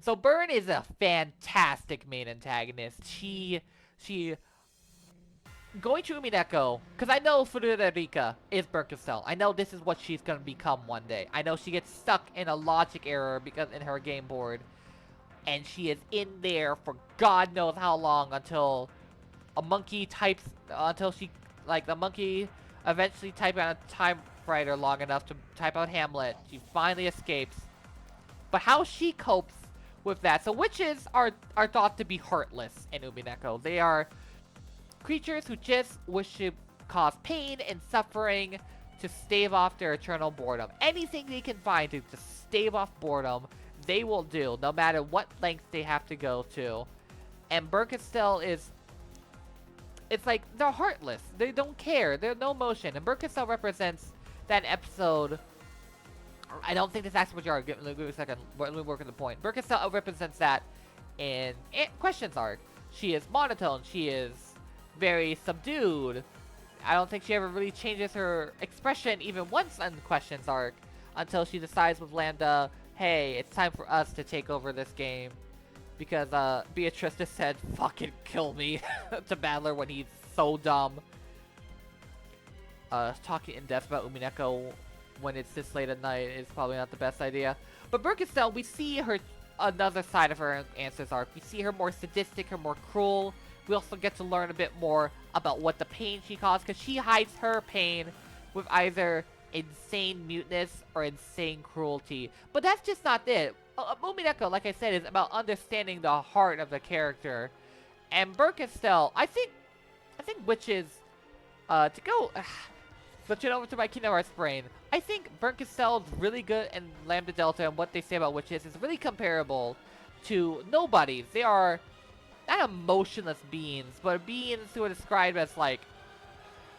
So Burn is a fantastic main antagonist. She going to Umineko, because I know Federica is Birkersell. I know this is what she's gonna become one day. I know she gets stuck in a logic error because in her game board, and she is in there for God knows how long until a monkey types, until she, the monkey eventually types out a typewriter long enough to type out Hamlet. She finally escapes. But how she copes with that. So witches are thought to be heartless in Umineko. They are creatures who just wish to cause pain and suffering to stave off their eternal boredom. Anything they can find to stave off boredom, they will do, no matter what lengths they have to go to. And Birkenstell is... It's they're heartless. They don't care. There's no emotion. And Birkenstell represents that episode... I don't think this actually what you are. Give me a second. Let me work on the point. Birkenstell represents that in Questions arc. She is monotone. She is very subdued. I don't think she ever really changes her expression even once in Questions arc until she decides with Lambda, hey, it's time for us to take over this game. Because Beatrice just said, "Fucking kill me," to Battler when he's so dumb. Talking in depth about Umineko when it's this late at night is probably not the best idea. But Birkenstone, we see her another side of her Answers arc. We see her more sadistic, her more cruel. We also get to learn a bit more about what the pain she caused, because she hides her pain with either insane muteness or insane cruelty. But that's just not it. Umineko, like I said, is about understanding the heart of the character. And Birkenstone, I think witches, to go... switching over to my Kingdom Hearts brain, I think Birkenstone's really good in Lambda Delta, and what they say about witches is really comparable to nobodies. They are not emotionless beings, but beings who are described as, like,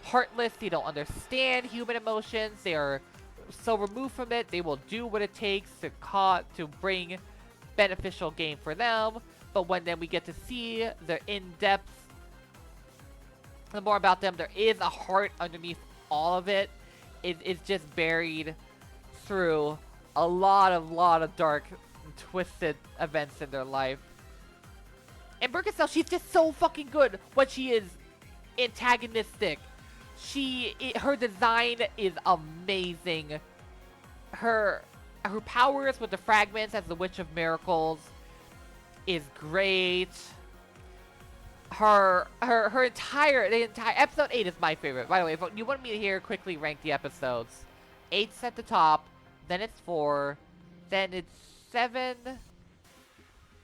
heartless. They don't understand human emotions. They are so removed from it, they will do what it takes to bring beneficial gain for them. But when then we get to see the in-depth, the more about them, there is a heart underneath all of it. It's just buried through a lot of dark and twisted events in their life. And Birkenstown, she's just so fucking good when she is antagonistic. Her design is amazing. Her powers with the fragments as the Witch of Miracles is great. The entire episode 8 is my favorite. By the way, if you want me to hear quickly rank the episodes, 8's at the top, then it's 4, then it's 7,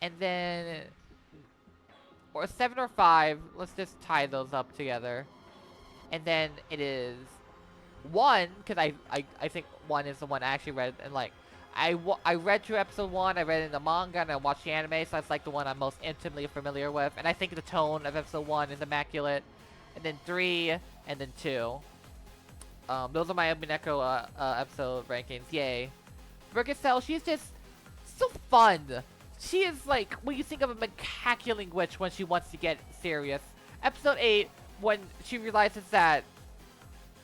and then or 7 or 5. Let's just tie those up together. And then it is 1, because I think 1 is the one I actually read, and like I read through episode 1, I read it in the manga, and I watched the anime, so that's like the one I'm most intimately familiar with. And I think the tone of episode 1 is immaculate. And then 3, and then 2. Those are my Umineko episode rankings. Yay. Birkenstone, she's just so fun. She is like when you think of a cackling witch when she wants to get serious. Episode 8, when she realizes that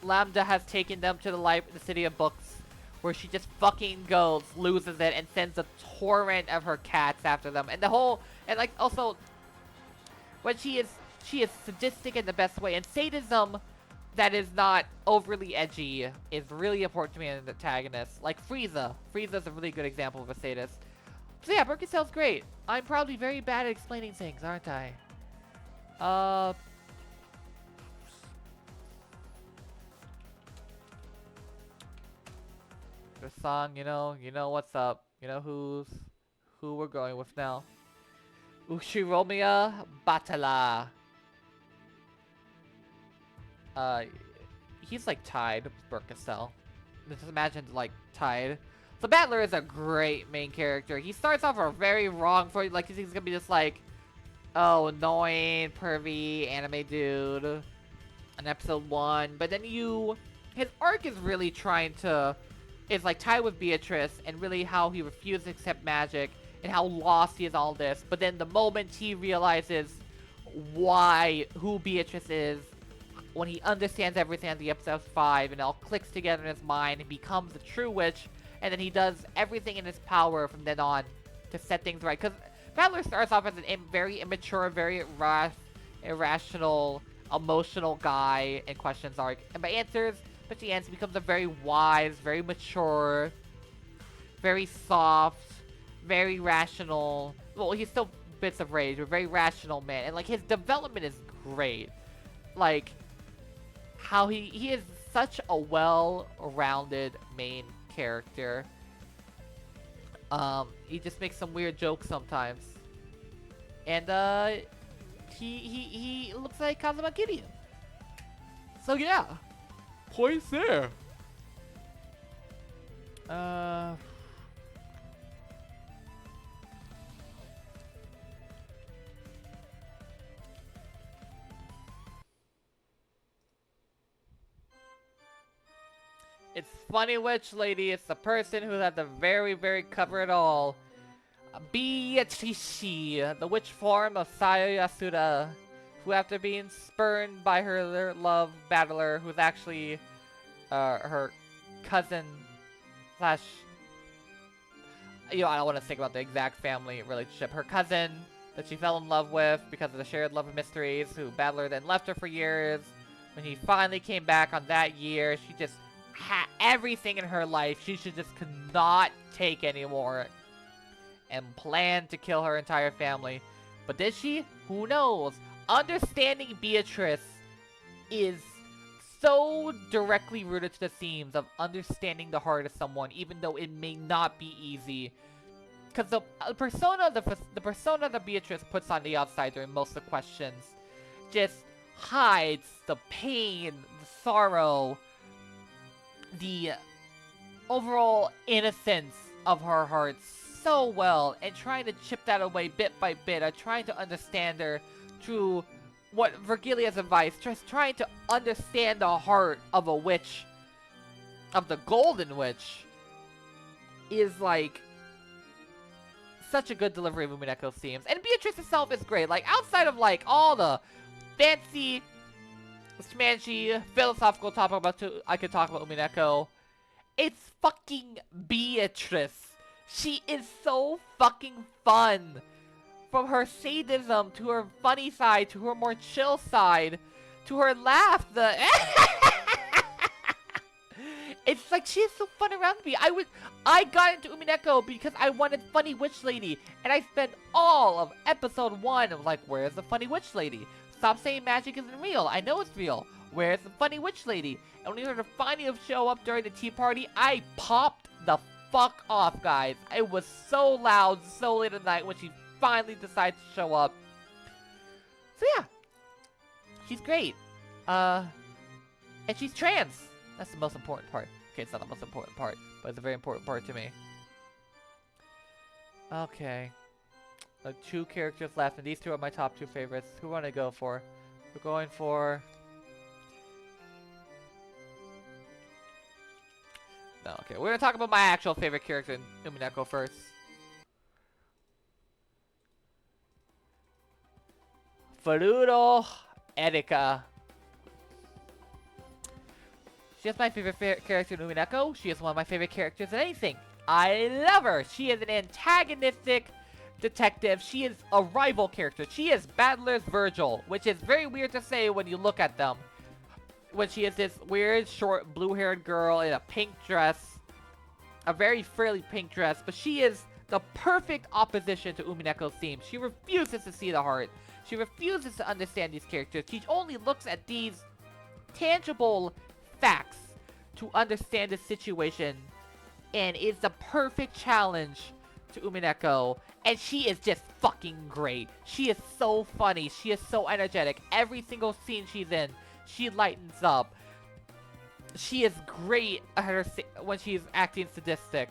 Lambda has taken them to the city of books, where she just fucking goes, loses it, and sends a torrent of her cats after them. And like also, when she is sadistic in the best way, and sadism that is not overly edgy is really important to me in an antagonist. Like Frieza. Frieza's a really good example of a sadist. So yeah, Birkenstone's great. I'm probably very bad at explaining things, aren't I? The song, you know what's up. You know who we're going with now. Ushiromiya Batala. He's like tied with Birkenstone. Just imagine like tied. So Battler is a great main character. He starts off a very wrong for like he's gonna be just like, oh, annoying, pervy, anime dude in episode 1. But then his arc is really trying to, is like tied with Beatrice and really how he refused to accept magic and how lost he is all this. But then the moment he realizes who Beatrice is, when he understands everything at the episode 5 and it all clicks together in his mind and becomes a true witch, and then he does everything in his power from then on to set things right. Because Battler starts off as a very immature, very irrational, emotional guy in Questions arc. And by Answers, but the end, he becomes a very wise, very mature, very soft, very rational. Well, he's still bits of rage, but very rational man. And like his development is great. Like how he is such a well-rounded main character. He just makes some weird jokes sometimes. And he looks like Kazuma Kiryu. So yeah. Points there. It's funny witch lady. It's the person who had the very cover it all. Beatrice, the witch form of Sayo Yasuda, who after being spurned by her love Battler, who's actually her cousin slash you know, I don't want to think about the exact family relationship. Her cousin that she fell in love with because of the shared love of mysteries, who Battler then left her for years. When he finally came back on that year, she just had everything in her life she just could not take anymore and planned to kill her entire family. But did she? Who knows? Understanding Beatrice is so directly rooted to the themes of understanding the heart of someone, even though it may not be easy. Because the persona that Beatrice puts on the outside during most of the questions just hides the pain, the sorrow, the overall innocence of her heart so well, and trying to chip that away bit by bit, trying to understand her through what Virgilia's advice, just trying to understand the heart of a witch, of the Golden Witch, is like such a good delivery of Umineko themes. And Beatrice herself is great. Like, outside of like all the fancy, smanchy, philosophical topic I could talk about Umineko, it's fucking Beatrice. She is so fucking fun. From her sadism, to her funny side, to her more chill side, to her laugh, it's like, she is so fun around me. I got into Umineko because I wanted Funny Witch Lady, and I spent all of episode 1 of like, where's the Funny Witch Lady? Stop saying magic isn't real. I know it's real. Where's the Funny Witch Lady? And when you heard her finally show up during the tea party, I popped the fuck off, guys. It was so loud, so late at night when she finally decided to show up. So yeah, she's great. And she's trans. That's the most important part. Okay, it's not the most important part, but it's a very important part to me. Okay. 2 characters left, and these 2 are my top 2 favorites. Who want to go for? We're going for... No, okay. We're gonna talk about my actual favorite character in Umineko first. Fururo Erika. She is my favorite character in Umineko. She is one of my favorite characters in anything. I love her. She is an antagonistic detective. She is a rival character. She is Battler's Virgil, which is very weird to say when you look at them. When she is this weird, short, blue-haired girl in a pink dress. A very frilly pink dress. But she is the perfect opposition to Umineko's theme. She refuses to see the heart. She refuses to understand these characters. She only looks at these tangible facts to understand the situation, and is the perfect challenge to Umineko. And she is just fucking great. She is so funny. She is so energetic. Every single scene she's in, she lightens up. She is great at when she's acting sadistic.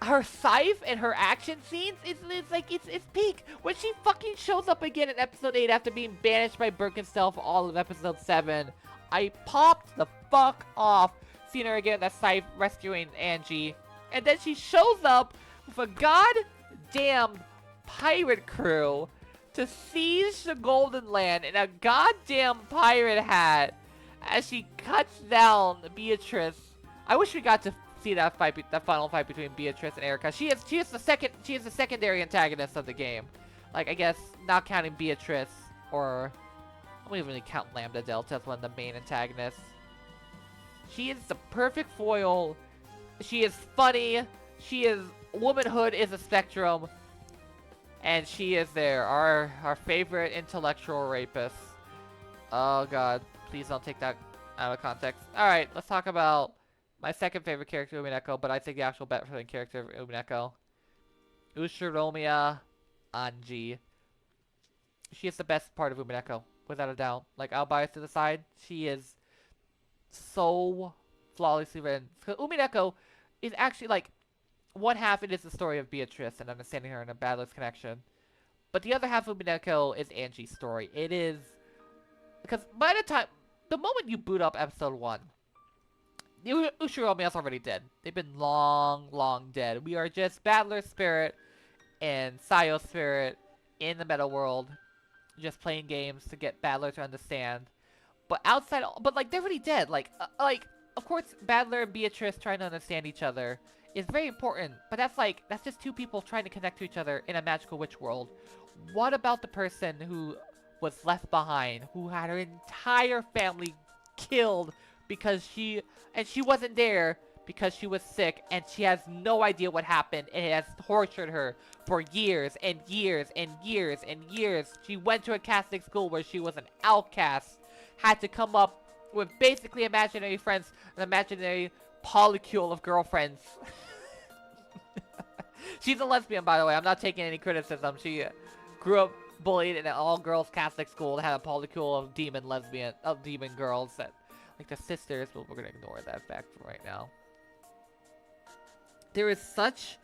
Her scythe and her action scenes, it's peak. When she fucking shows up again in episode 8 after being banished by Birkenstell for all of episode 7, I popped the fuck off seeing her again, that scythe rescuing Angie. And then she shows up with a goddamn pirate crew to seize the Golden Land in a goddamn pirate hat as she cuts down Beatrice. I wish we got to see that fight, that final fight between Beatrice and Erika. She is the secondary antagonist of the game. Like, I guess not counting Beatrice, or I don't even really count Lambda Delta as one of the main antagonists. She is the perfect foil. She is funny. She is womanhood is a spectrum, and she is there, our favorite intellectual rapist. Oh god, please don't take that out of context. All right, let's talk about my second favorite character, Umineko, but I think the actual better character of Umineko, Ushiromiya Anji. She is the best part of Umineko, without a doubt. Like, I'll bias to the side. She is so flawlessly written. Umineko is actually, like, one half it is the story of Beatrice and understanding her in a Battler's connection. But the other half of Umineko is Angie's story. It is... Because by the moment you boot up episode 1, Ushiromiya's already dead. They've been long, long dead. We are just Battler's spirit and Sayo's spirit in the meta world, just playing games to get Battler to understand. But outside, but like, they're already dead. Like, of course, Battler and Beatrice trying to understand each other is very important, but that's just two people trying to connect to each other in a magical witch world. What about the person who was left behind, who had her entire family killed because she wasn't there because she was sick, and she has no idea what happened, and it has tortured her for years and years and years and years. She went to a Catholic school where she was an outcast, had to come up with basically imaginary friends, an imaginary polycule of girlfriends. She's a lesbian, by the way. I'm not taking any criticism. She grew up bullied in an all-girls Catholic school that had a polycule of demon girls that, like, the sisters, but we're gonna ignore that fact for right now. There is such,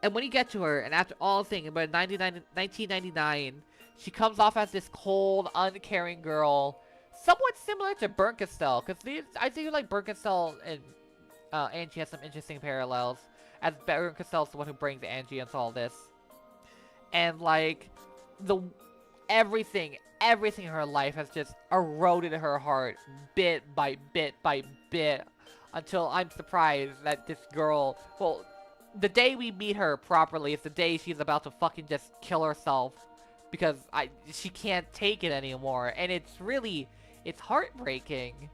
and when you get to her, and after all things, about 1999, she comes off as this cold, uncaring girl, somewhat similar to Burnt Castell, because I think like Burnt Castell and Angie has some interesting parallels, as Burnt Castell's the one who brings Angie into all this. And like, everything in her life has just eroded her heart, bit by bit by bit, until I'm surprised that this girl, well, the day we meet her properly is the day she's about to fucking just kill herself, because she can't take it anymore, and it's heartbreaking.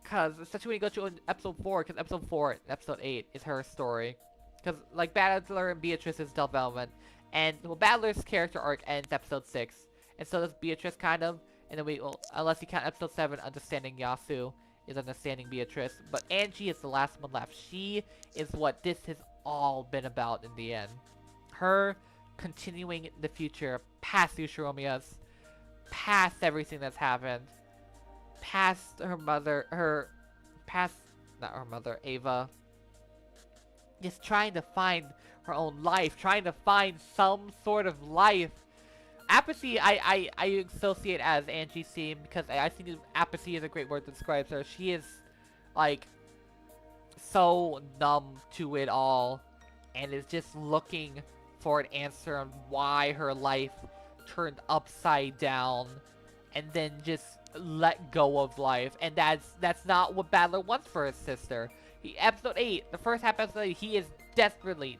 Because, especially when you go to episode 4, because episode 4 and episode 8 is her story. Because, like, Battler and Beatrice's development, and, well, Battler's character arc ends episode 6, and so does Beatrice, kind of, and then unless you count episode 7, Understanding Yasu is Understanding Beatrice, but Angie is the last one left. She is what this has all been about in the end. Her continuing the future, past Ushiromiya's, past everything that's happened, past her mother, not her mother, Ava, just trying to find her own life, trying to find some sort of life. Apathy, I associate as Angie's theme, because I think apathy is a great word that describes her. She is, like, so numb to it all, and is just looking for an answer on why her life turned upside down, and then just let go of life. And that's not what Battler wants for his sister. Episode 8, the first half of episode 8, he is desperately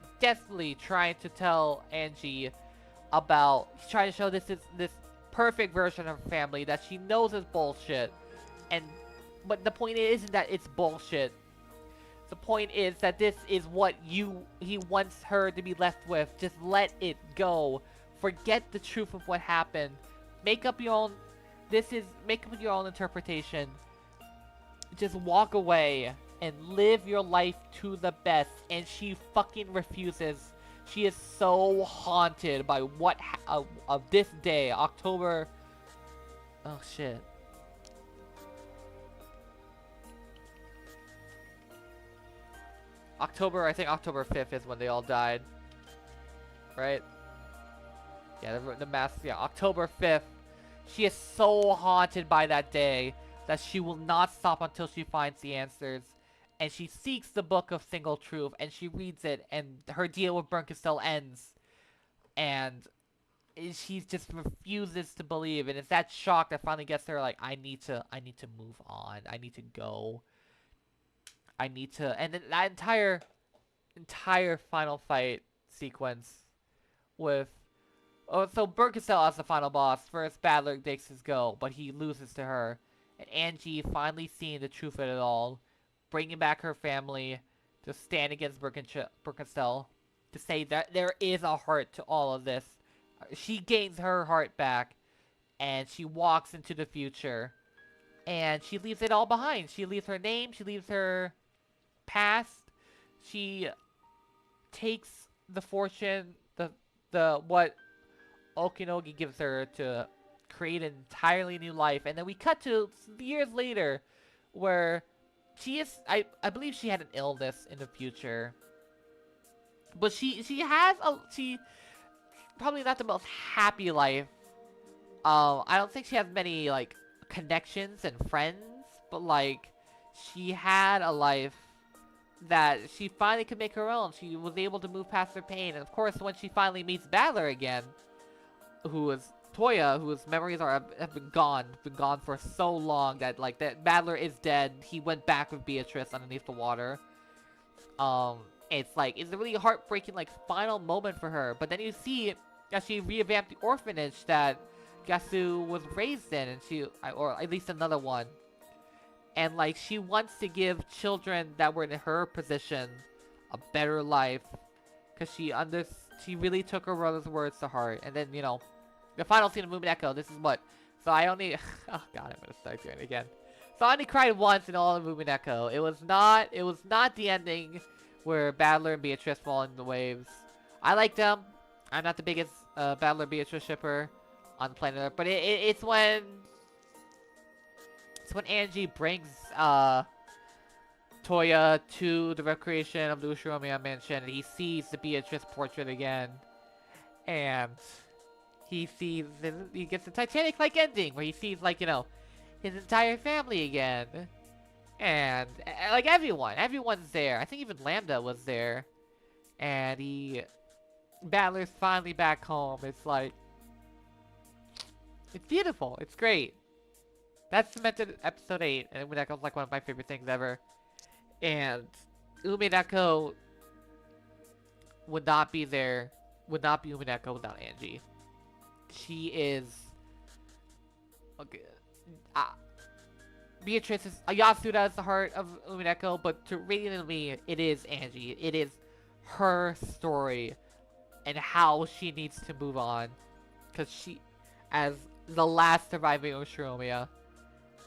trying to tell Angie about, he's trying to show this perfect version of her family that she knows is bullshit. But the point isn't that it's bullshit. The point is that this is what he wants her to be left with. Just let it go. Forget the truth of what happened. Make up your own interpretation. Just walk away and live your life to the best. And she fucking refuses. She is so haunted by what of this day, October. Oh shit. I think October 5th is when they all died. Right? Yeah, the mass, yeah, October 5th. She is so haunted by that day that she will not stop until she finds the answers. And she seeks the book of single truth, and she reads it, and her deal with Burnt Castell ends. And she just refuses to believe, and it's that shock that finally gets her like, I need to move on. I need to go. And then that entire final fight sequence with, so Burnt Castell as the final boss. First, Battler takes his go, but he loses to her. And Angie finally seeing the truth of it all, bringing back her family to stand against Burnt Castell, to say that there is a heart to all of this. She gains her heart back, and she walks into the future, and she leaves it all behind. She leaves her name, she leaves her past, she takes the fortune, what Okinogi gives her to create an entirely new life. And then we cut to years later, where she is, I believe she had an illness in the future, but she probably not the most happy life. I don't think she has many, like, connections and friends, but, like, she had a life that she finally could make her own. She was able to move past her pain, and of course, when she finally meets Battler again, who is Toya, whose memories have been gone for so long that, like, that Battler is dead. He went back with Beatrice underneath the water. It's a really heartbreaking, like, final moment for her. But then you see that she revamped the orphanage that Gasu was raised in, and or at least another one. And, like, she wants to give children that were in her position a better life. Because she really took her brother's words to heart. And then, the final scene of Umineko, this is what... So I only... Oh god, I'm gonna start doing it again. So I only cried once in all of Umineko. It was not the ending where Battler and Beatrice fall in the waves. I like them. I'm not the biggest Battler Beatrice shipper on planet Earth. But it's when... It's when Angie brings Toya to the recreation of the Ushiromiya mansion, and he sees the Beatrice portrait again. And he gets the Titanic-like ending, where he sees, like, his entire family again. And, like, everyone's there. I think even Lambda was there. And Battler's finally back home. It's like, it's beautiful. It's great. That's cemented episode 8, and Umineko's like one of my favorite things ever. And Umineko would not be Umineko without Angie. She is... Okay. Beatrice is... Yasuda is the heart of Umineko, but to radiantly, it is Angie. It is her story and how she needs to move on. Because she... As the last surviving Ushiromiya.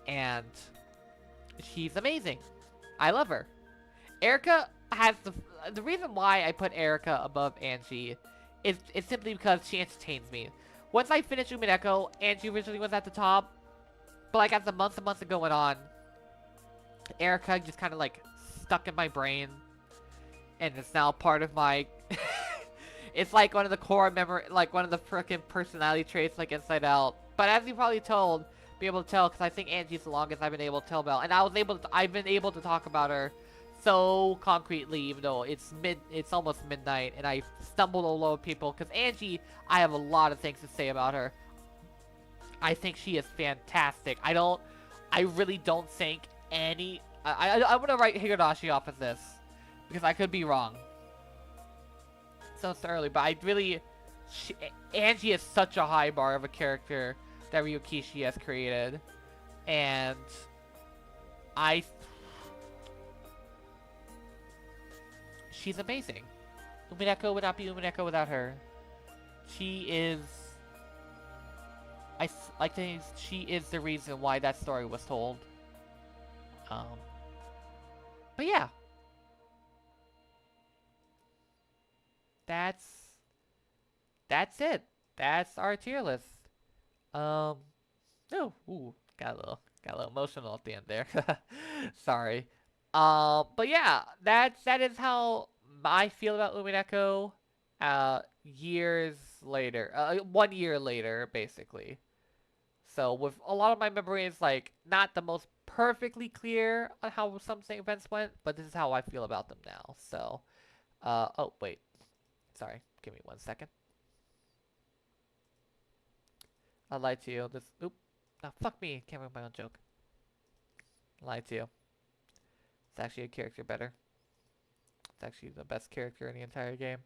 And... She's amazing. I love her. Erica has the reason why I put Erica above Angie is simply because she entertains me. Once I finished Umineko, Angie originally was at the top. But like as the months and months are going on, Erica just kind of like stuck in my brain. And it's now part of my... It's like one of the core memory, like one of the frickin' personality traits like Inside Out. But as you probably be able to tell, because I think Angie's the longest I've been able to tell about. And I've been able to talk about her so concretely, even though it's almost midnight, and I stumbled all over people, because Angie, I have a lot of things to say about her. I think she is fantastic. I really don't think any, I'm gonna write Higurashi off of this, because I could be wrong. So it's early, but Angie is such a high bar of a character that Ryukishi has created, and she's amazing. Umineko would not be Umineko without her. She is, she is the reason why that story was told. But yeah. That's it. That's our tier list. Got a little emotional at the end there. Sorry. But yeah, that is how I feel about Umineko. Years later, 1 year later, basically. So with a lot of my memories, like not the most perfectly clear on how some events went, but this is how I feel about them now. So, oh wait, sorry, give me 1 second. I lied to you. Oop. Oh, fuck me. Can't remember my own joke. I lied to you. It's actually a character better. It's actually the best character in the entire game.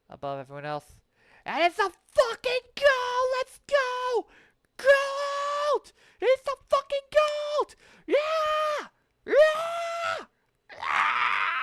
Above everyone else. And it's a fucking goal! Let's go! Goat! It's a fucking goat! Yeah! Yeah! Ah!